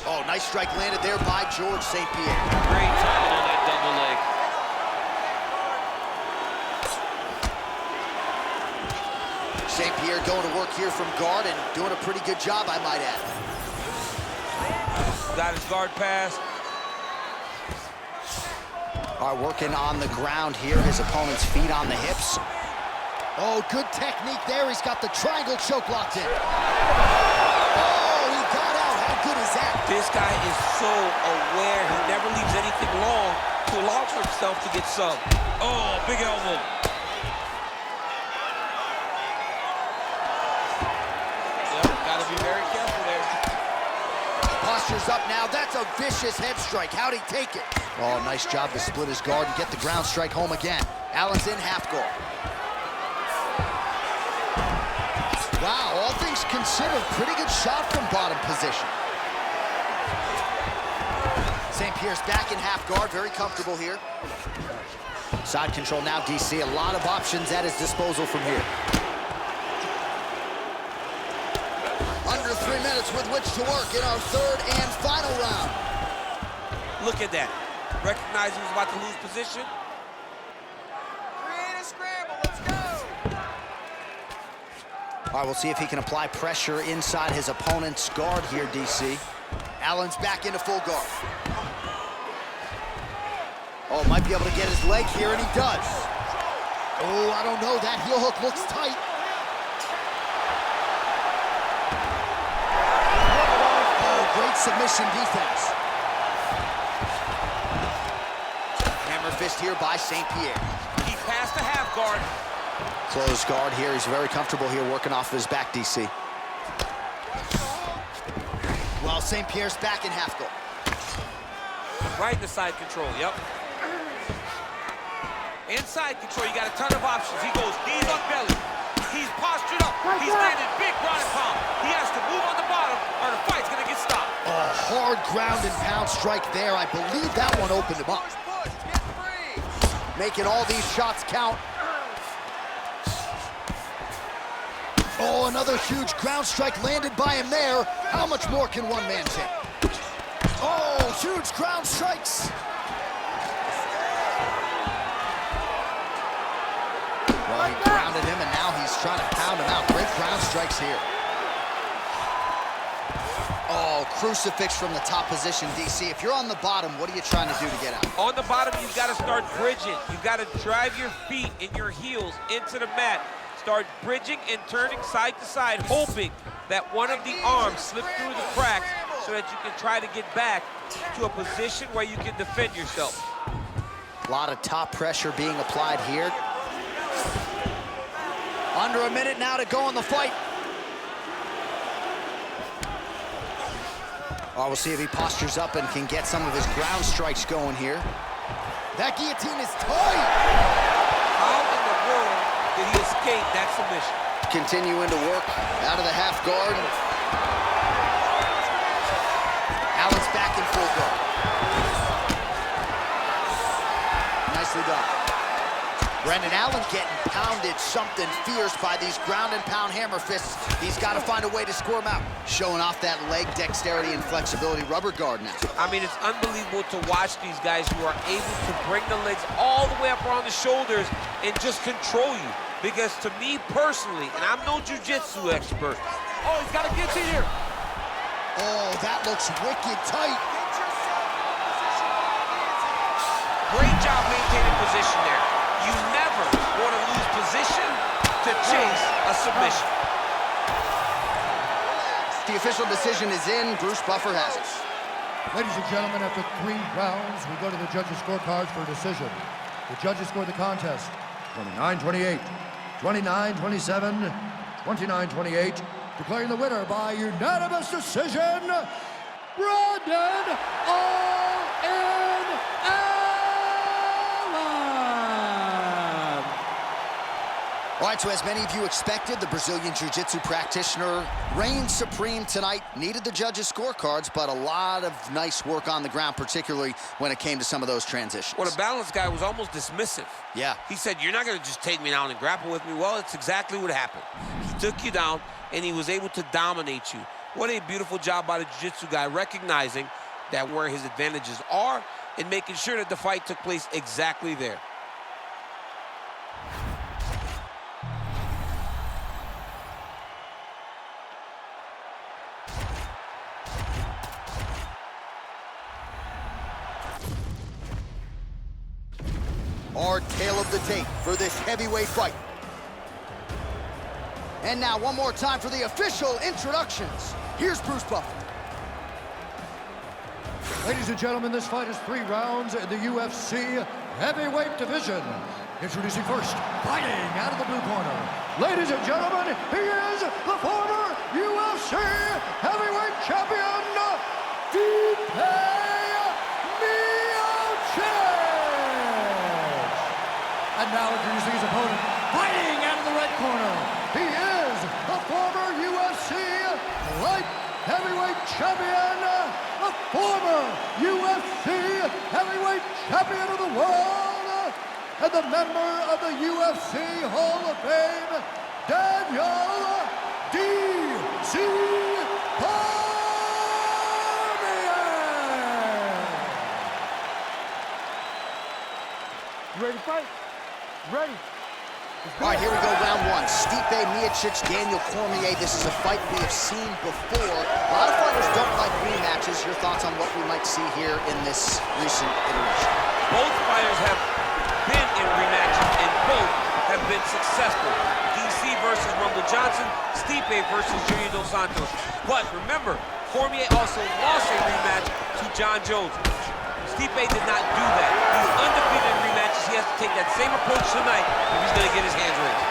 Oh, nice strike landed there by George St. Pierre. Great timing on that double leg. St. Pierre going to work here from guard and doing a pretty good job, I might add. Got his guard pass. All right, working on the ground here. His opponent's feet on the hips. Oh, good technique there. He's got the triangle choke locked in. Oh, he got out. How good is that? This guy is so aware. He never leaves anything long to allow for himself to get subbed. Oh, big elbow. Yep, gotta be very careful there. Posture's up now. That's a vicious head strike. How'd he take it? Oh, nice job to split his guard and get the ground strike home again. Allen's in half guard. Wow, all things considered, pretty good shot from bottom position. St. Pierre's back in half guard, very comfortable here. Side control now, DC. A lot of options at his disposal from here. Under 3 minutes with which to work in our third and final round. Look at that. Recognizing he was about to lose position. Create a scramble, let's go! All right, we'll see if he can apply pressure inside his opponent's guard here, DC. Allen's back into full guard. Oh, might be able to get his leg here, and he does. Oh, I don't know. That heel hook looks tight. Oh, great submission defense. Hammer fist here by St. Pierre. He passed the half guard. Closed guard here. He's very comfortable here working off his back, DC. Well, St. Pierre's back in half guard. Right in the side control, yep. Inside control, you got a ton of options. He goes knees on belly. He's postured up. He's landed big ground and pound. He has to move on the bottom or the fight's gonna get stopped. Oh, hard ground and pound strike there. I believe that one opened him up. Push, get free! Making all these shots count. Oh, another huge ground strike landed by him there. How much more can one man take? Oh, huge ground strikes. Well, he grounded him, and now he's trying to pound him out. Great ground strikes here. Oh, crucifix from the top position, DC. If you're on the bottom, what are you trying to do to get out? On the bottom, you've got to start bridging. You've got to drive your feet and your heels into the mat. Start bridging and turning side to side, hoping that one of the arms slips through the cracks so that you can try to get back to a position where you can defend yourself. A lot of top pressure being applied here. Under a minute now to go in the fight. Oh, we'll see if he postures up and can get some of his ground strikes going here. That guillotine is tight. How in the world did he escape that submission? Continuing to work out of the half guard. Allen's back in full guard. Nicely done. Brendan Allen getting pounded something fierce by these ground and pound hammer fists. He's got to find a way to score him out. Showing off that leg dexterity and flexibility. Rubber guard now. I mean, it's unbelievable to watch these guys who are able to bring the legs all the way up around the shoulders and just control you. Because to me personally, and I'm no jiu-jitsu expert. Oh, he's got a guillotine here. Oh, that looks wicked tight. Great job maintaining position there. You never want to lose position to chase a submission. The official decision is in. Bruce Buffer has it. Ladies and gentlemen, after 3 rounds, we go to the judges' scorecards for a decision. The judges scored the contest 29-28, 29-27, 29-28, declaring the winner by unanimous decision, Brendan Allen. All right, so as many of you expected, the Brazilian Jiu-Jitsu practitioner reigned supreme tonight. Needed the judges' scorecards, but a lot of nice work on the ground, particularly when it came to some of those transitions. Well, the balance guy was almost dismissive. Yeah. He said, you're not going to just take me down and grapple with me. Well, it's exactly what happened. He took you down, and he was able to dominate you. What a beautiful job by the Jiu-Jitsu guy, recognizing that where his advantages are and making sure that the fight took place exactly there. Our tale of the tape for this heavyweight fight. And now one more time for the official introductions. Here's Bruce Buffer. Ladies and gentlemen, this fight is 3 rounds in the UFC heavyweight division. Introducing first, fighting out of the blue corner. Ladies and gentlemen, he is the former UFC heavyweight champion, Stipe Miocic. And now introducing his opponent, fighting out of the red corner. He is the former UFC light heavyweight champion, the former UFC heavyweight champion of the world, and the member of the UFC Hall of Fame, Daniel D.C. Cormier. You ready to fight? Ready. All right, here we go, round 1. Stipe Miocic, Daniel Cormier. This is a fight we have seen before. A lot of fighters don't like rematches. Your thoughts on what we might see here in this recent iteration? Both fighters have been in rematches, and both have been successful. DC versus Rumble Johnson, Stipe versus Junior Dos Santos. But remember, Cormier also lost a rematch to John Jones. Stipe did not do that. He's undefeated in rematches. He has to take that same approach tonight if he's going to get his hands raised.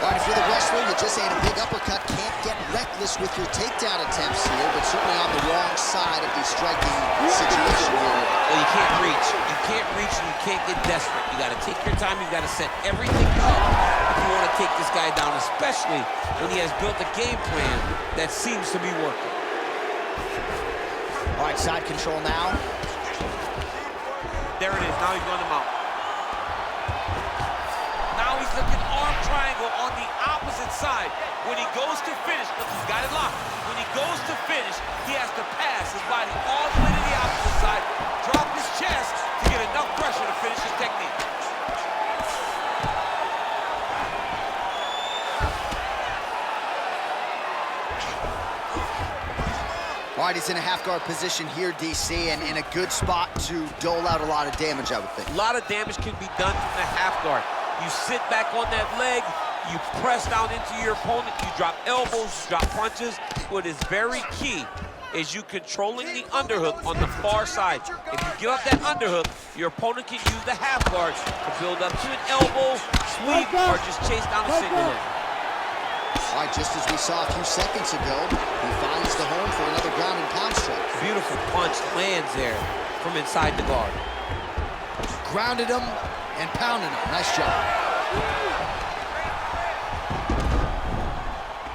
All right, if you're the wrestler, you just ate a big uppercut. Can't get reckless with your takedown attempts here, but certainly on the wrong side of the striking situation here. Well, you can't reach. You can't reach and you can't get desperate. You got to take your time. You got to set everything up if you want to take this guy down, especially when he has built a game plan that seems to be working. All right, side control now. There it is. Now he's on the mount. Now he's looking arm triangle on the opposite side. When he goes to finish, look, he's got it locked. When he goes to finish, he has to pass his body all the way to the opposite side, drop his chest to get enough pressure to finish his technique. All right, he's in a half-guard position here, DC, and in a good spot to dole out a lot of damage, I would think. A lot of damage can be done from the half guard. You sit back on that leg, you press down into your opponent, you drop elbows, you drop punches. What is very key is you controlling the underhook on the far side. If you get up that underhook, your opponent can use the half guard to build up to an elbow, sweep, or just chase down a single leg. All right, just as we saw a few seconds ago, he finds the home for another ground and pound strike. Beautiful punch lands there from inside the guard. Grounded him and pounded him. Nice job.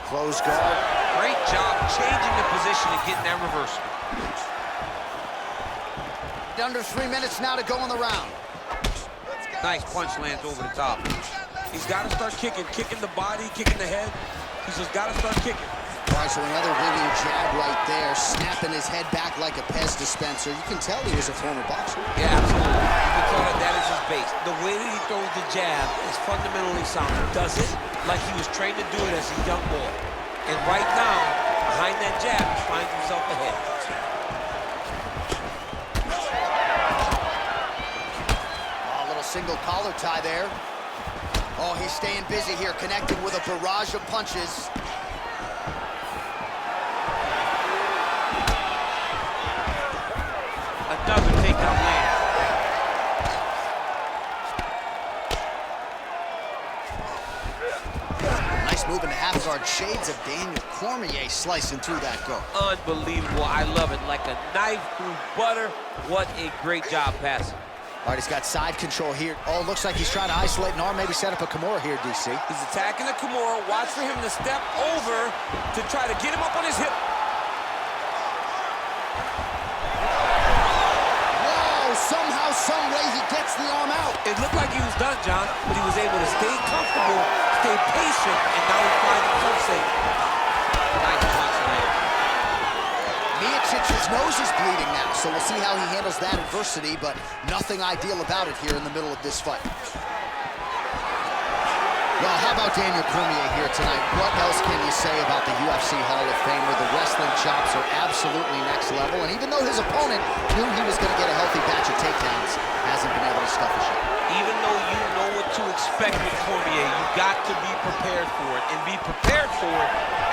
Close guard. Great job changing the position and getting that reversal. Under 3 minutes now to go in the round. Nice punch lands over the top. He's got to start kicking the body, kicking the head. He's just got to start kicking. All right, so another winning jab right there, snapping his head back like a Pez dispenser. You can tell he was a former boxer. Yeah, absolutely. You can tell that is his base. The way that he throws the jab is fundamentally sound. Does it like he was trained to do it as a young boy. And right now, behind that jab, he finds himself ahead. Oh, a little single collar tie there. Oh, he's staying busy here, connecting with a barrage of punches. Another takedown land. Nice move in the half guard. Shades of Daniel Cormier slicing through that guard. Unbelievable. I love it. Like a knife through butter. What a great job passing. All right, he's got side control here. Oh, looks like he's trying to isolate an arm, maybe set up a Kimura here, DC. He's attacking the Kimura. Watch for him to step over to try to get him up on his hip. Whoa, somehow, some way he gets the arm out. It looked like he was done, John, but he was able to stay comfortable, stay patient, and now he finds himself safe. Nice punch land. Miocic's nose is bleeding now, so we'll see how he handles that adversity, but nothing ideal about it here in the middle of this fight. Well, how about Daniel Cormier here tonight? What else can you say about the UFC Hall of Famer? The wrestling chops are absolutely next level, and even though his opponent knew he was going to get a healthy batch of takedowns, hasn't been able to stuff a shot. Even though you know what to expect with Cormier, you got to be prepared for it, and be prepared for it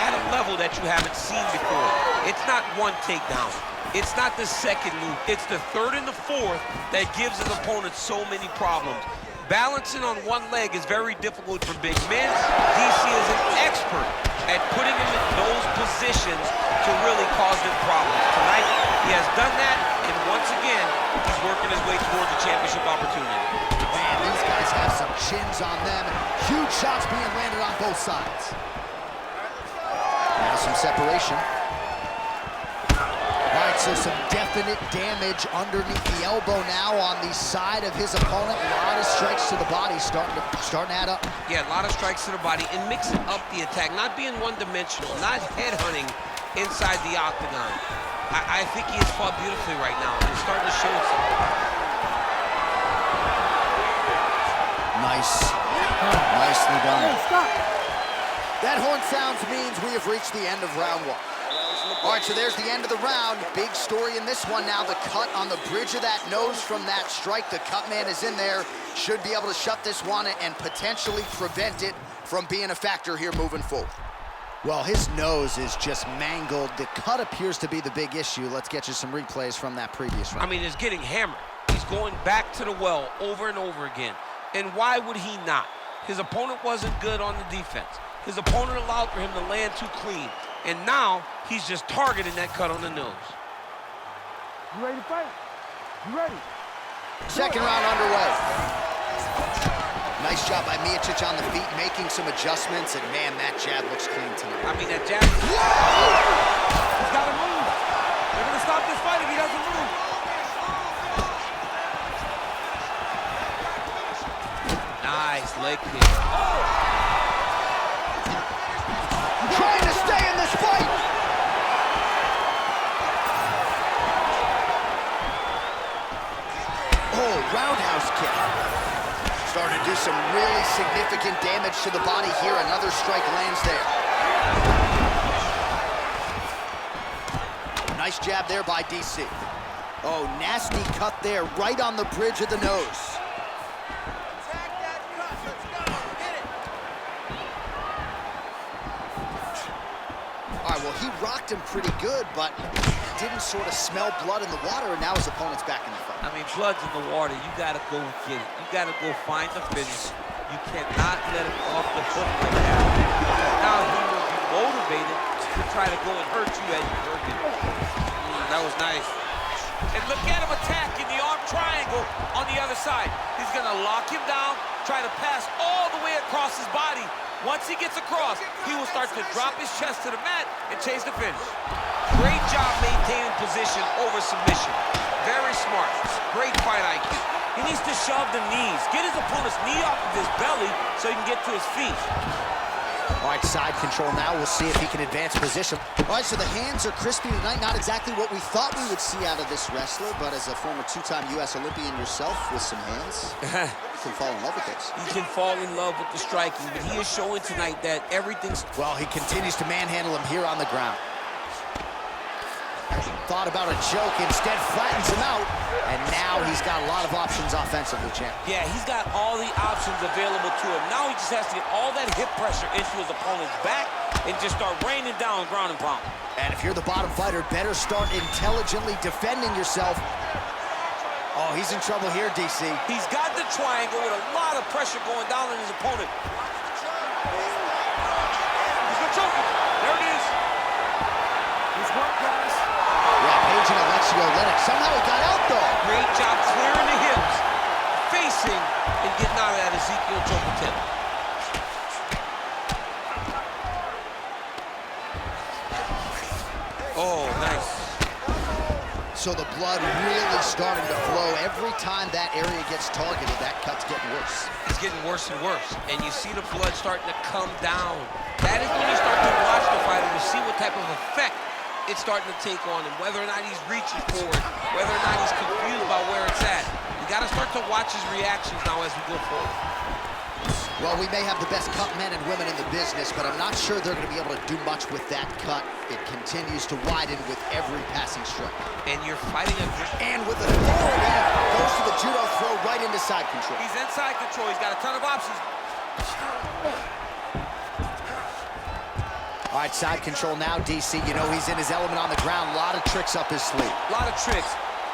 at a level that you haven't seen before. It's not one takedown. It's not the second move. It's the third and the fourth that gives his opponent so many problems. Balancing on one leg is very difficult for big men. DC is an expert at putting him in those positions to really cause them problems. Tonight, he has done that, and once again, he's working his way towards a championship opportunity. Man, these guys have some chins on them. Huge shots being landed on both sides. Now some separation. All right, so some definite damage underneath the elbow now on the side of his opponent. A lot of strikes to the body starting to add up. Yeah, a lot of strikes to the body and mixing up the attack, not being one-dimensional, not headhunting inside the octagon. I think he has fought beautifully right now, and it's starting to show itself. Nice. Nicely done. Hey, stop. That horn sounds means we have reached the end of round one. All right, so there's the end of the round. Big story in this one now. The cut on the bridge of that nose from that strike. The cut man is in there. Should be able to shut this one and potentially prevent it from being a factor here moving forward. Well, his nose is just mangled. The cut appears to be the big issue. Let's get you some replays from that previous round. I mean, it's getting hammered. He's going back to the well over and over again. And why would he not? His opponent wasn't good on the defense. His opponent allowed for him to land too clean. And now, he's just targeting that cut on the nose. You ready to fight? You ready? Second round underway. Nice job by Miocic on the feet, making some adjustments, and man, that jab looks clean tonight. I mean, that jab. He's got to move. They're going to stop this fight if he doesn't move. Nice leg kick. Trying to stay in this fight. Oh, roundhouse kick. Starting to do some really significant damage to the body here. Another strike lands there. Nice jab there by DC. Oh, nasty cut there, right on the bridge of the nose. All right, well, he rocked him pretty good, but didn't sort of smell blood in the water, and now his opponent's back in the fight. I mean, blood's in the water. You got to go get it. You got to go find the finish. You cannot let him off the hook like that. Now he will be motivated to try to go and hurt you as you hurt him. That was nice. And look at him attacking the arm triangle on the other side. He's going to lock him down, try to pass all the way across his body. Once he gets across, he will start to drop his chest to the mat and chase the finish. Great job maintaining position over submission. Very smart. Great fight IQ. He needs to shove the knees. Get his opponent's knee off of his belly so he can get to his feet. All right, side control now. We'll see if he can advance position. All right, so the hands are crispy tonight. Not exactly what we thought we would see out of this wrestler, but as a former two-time U.S. Olympian yourself with some hands, you can fall in love with this. You can fall in love with the striking, but he is showing tonight that everything's... Well, he continues to manhandle him here on the ground. Thought about a choke, instead flattens him out, and now he's got a lot of options offensively, champ. Yeah, he's got all the options available to him. Now he just has to get all that hip pressure into his opponent's back and just start raining down ground and pound. And if you're the bottom fighter, better start intelligently defending yourself. Oh, he's in trouble here, DC. He's got the triangle with a lot of pressure going down on his opponent. He's gonna choke him. There it is. He's work, guys. Yeah, Page and Alexio let it. Somehow he got out, though. Great job clearing the hips, facing, and getting out of that Ezekiel choke attempt. Oh, nice. So the blood really starting to flow. Every time that area gets targeted, that cut's getting worse. It's getting worse and worse, and you see the blood starting to come down. That is when you start to watch the fighter to see what type of effect it's starting to take on him, whether or not he's reaching forward, whether or not he's confused about where it's at. You got to start to watch his reactions now as we go forward. Well, we may have the best cut men and women in the business, but I'm not sure they're going to be able to do much with that cut. It continues to widen with every passing strike. And you're fighting a... And with authority, goes to the judo throw right into side control. He's in side control. He's got a ton of options. All right, side control now, DC. You know he's in his element on the ground. A lot of tricks up his sleeve. A lot of tricks.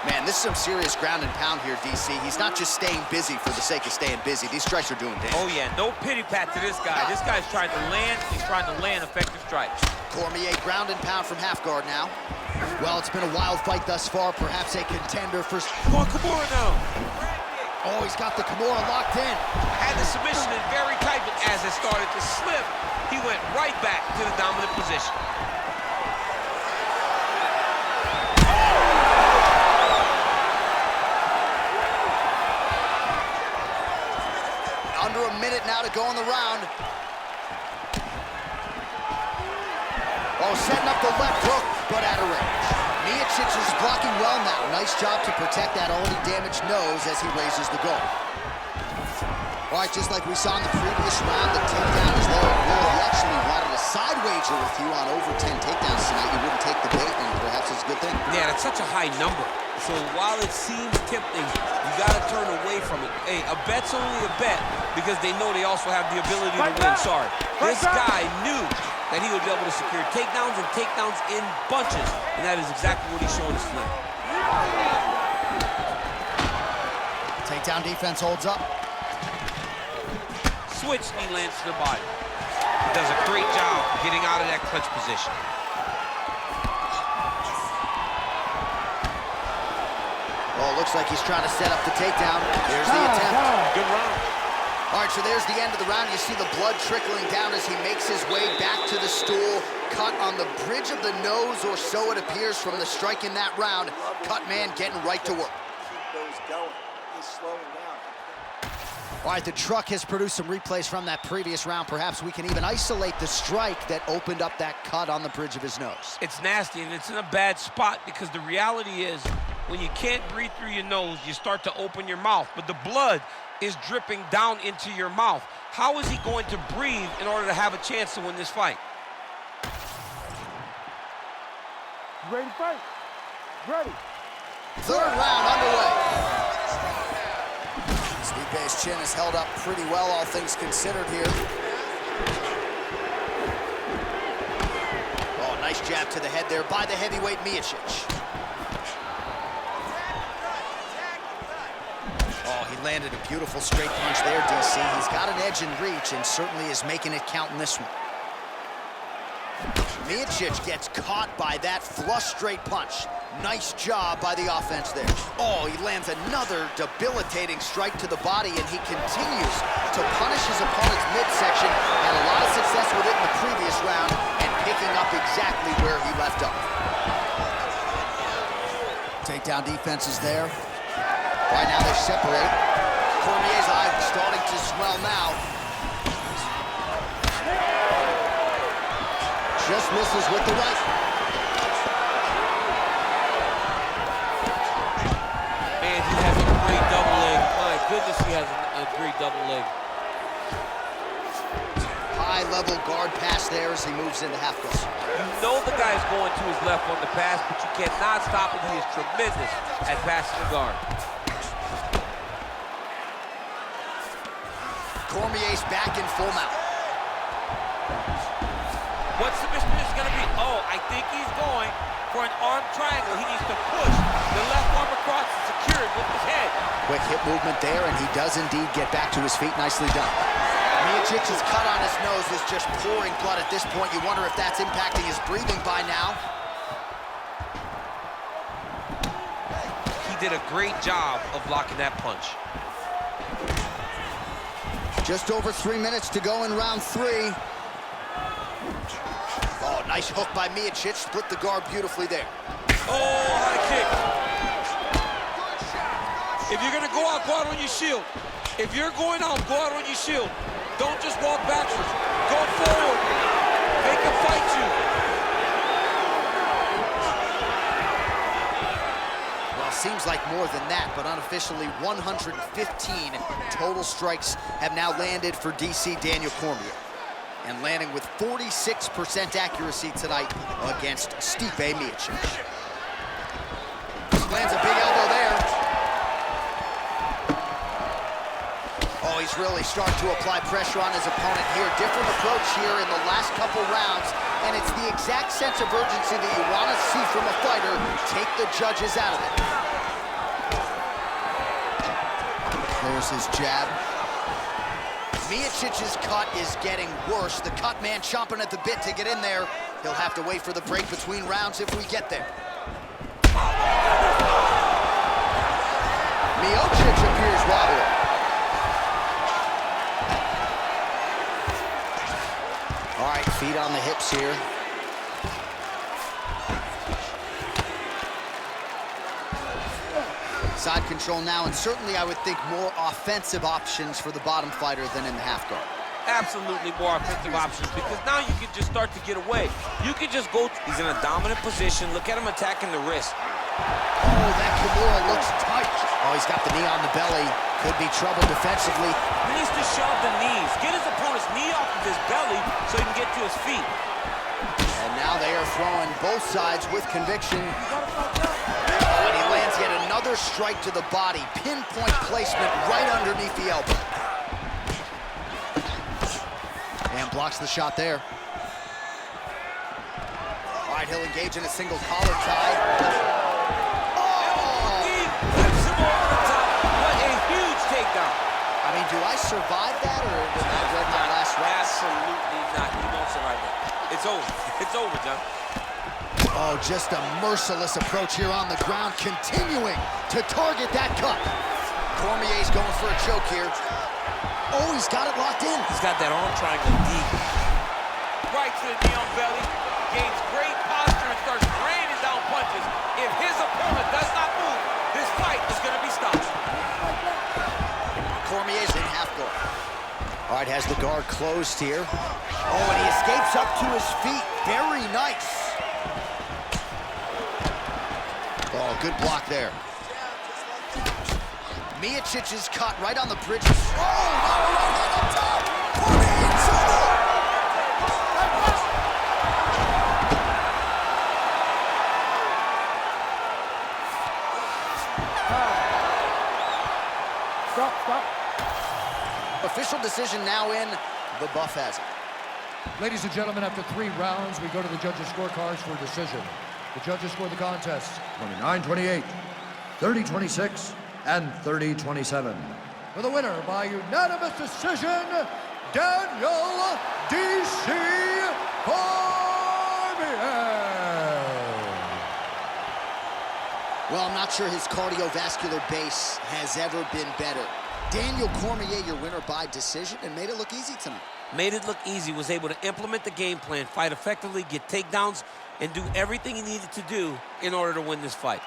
Man, this is some serious ground and pound here, DC. He's not just staying busy for the sake of staying busy. These strikes are doing damage. Oh, yeah. No pity pat to this guy. This guy's trying to land. He's trying to land effective strikes. Cormier ground and pound from half guard now. Well, it's been a wild fight thus far. Perhaps a contender for... Come on, Kimura now. Oh, he's got the Kimura locked in. Had the submission in very tight, but as it started to slip, he went right back to the dominant position. Under a minute now to go in the round. Oh, setting up the left hook, but out of range. Miocic is blocking well now. Nice job to protect that already damaged nose as he raises the goal. All right, just like we saw in the previous round, the takedown is there. Well, he actually wanted a side wager with you on over 10 takedowns tonight. You wouldn't take the bait, and perhaps it's a good thing. Yeah, that's such a high number. So while it seems tempting, you got to turn away from it. Hey, a bet's only a bet because they know they also have the ability to win. Sorry. This guy knew that he would be able to secure takedowns and takedowns in bunches, and that is exactly what he's showing us tonight. Takedown defense holds up. Switch knee lands to the body. He does a great job getting out of that clinch position. Well, it looks like he's trying to set up the takedown. There's the attempt. Good round. All right, so there's the end of the round. You see the blood trickling down as he makes his way back to the stool. Cut on the bridge of the nose, or so it appears from the strike in that round. Cut man getting right to work. Keep those going. He's slowing down. All right, the truck has produced some replays from that previous round. Perhaps we can even isolate the strike that opened up that cut on the bridge of his nose. It's nasty, and it's in a bad spot because the reality is when you can't breathe through your nose, you start to open your mouth, but the blood is dripping down into your mouth. How is he going to breathe in order to have a chance to win this fight? You ready to fight? Ready. Third round underway. Stipe's chin is held up pretty well, all things considered here. Oh, nice jab to the head there by the heavyweight Miocic. Oh, he landed a beautiful straight punch there, DC. He's got an edge in reach and certainly is making it count in this one. Miocic gets caught by that flush straight punch. Nice job by the offense there. Oh, he lands another debilitating strike to the body, and he continues to punish his opponent's midsection. Had a lot of success with it in the previous round and picking up exactly where he left off. Takedown defense is there. Right now they separate. Cormier's eye starting to swell now. Just misses with the right. Man, he has a great double leg. My goodness, he has a great double leg. High-level guard pass there as he moves into half guard. You know the guy's going to his left on the pass, but you cannot stop him. He is tremendous at passing the guard. Cormier's back in full mount. What submission is going to be? Oh, I think he's going for an arm triangle. He needs to push the left arm across and secure it with his head. Quick hip movement there, and he does indeed get back to his feet. Nicely done. Miocic's cut on his nose is just pouring blood at this point. You wonder if that's impacting his breathing by now. He did a great job of blocking that punch. Just over 3 minutes to go in round 3. Oh, nice hook by Miocic. Split the guard beautifully there. Oh, high kick. If you're going to go out on your shield. If you're going out, go out on your shield. Don't just walk backwards. Go forward. Make him fight you. Well, seems like more than that, but unofficially 115 total strikes have now landed for DC Daniel Cormier. And landing with 46% accuracy tonight against Stipe Miocic. Lands a big elbow there. Oh, he's really starting to apply pressure on his opponent here. Different approach here in the last couple rounds, and it's the exact sense of urgency that you want to see from a fighter. Take the judges out of it. There's his jab. Miocic's cut is getting worse. The cut man chomping at the bit to get in there. He'll have to wait for the break between rounds if we get there. Miocic appears wobbly. All right, feet on the hips here. Side control now, and certainly I would think more offensive options for the bottom fighter than in the half guard. Absolutely more offensive options, because now you can just start to get away. You can just go, he's in a dominant position. Look at him attacking the wrist. Oh, that Kimura looks tight. Oh, he's got the knee on the belly. Could be trouble defensively. He needs to shove the knees. Get his opponent's knee off of his belly so he can get to his feet. And now they are throwing both sides with conviction. And he lands yet another strike to the body. Pinpoint placement right underneath the elbow. And blocks the shot there. All right, he'll engage in a single collar tie. Oh! He flips him over the top. What a huge takedown. I mean, do I survive that, or did I read my last round? Absolutely not. You won't survive that. It's over. It's over, John. Oh, just a merciless approach here on the ground, continuing to target that cut. Cormier's going for a choke here. Oh, he's got it locked in. He's got that arm triangle deep. Right to the knee on belly. Gains great posture and starts raining down punches. If his opponent does not move, this fight is going to be stopped. Cormier's in half guard. All right, has the guard closed here. Oh, and he escapes up to his feet. Very nice. Oh, good block there. Miocic's cut right on the bridge. Oh, right on top. Cormier's Stop. official decision now in. The buff has it. Ladies and gentlemen, after 3 rounds, we go to the judges' scorecards for a decision. The judges score the contest 29-28, 30-26, and 30-27. For the winner by unanimous decision, Daniel D.C. Cormier. Well, I'm not sure his cardiovascular base has ever been better. Daniel Cormier, your winner by decision, and made it look easy tonight. Made it look easy, was able to implement the game plan, fight effectively, get takedowns, and do everything he needed to do in order to win this fight.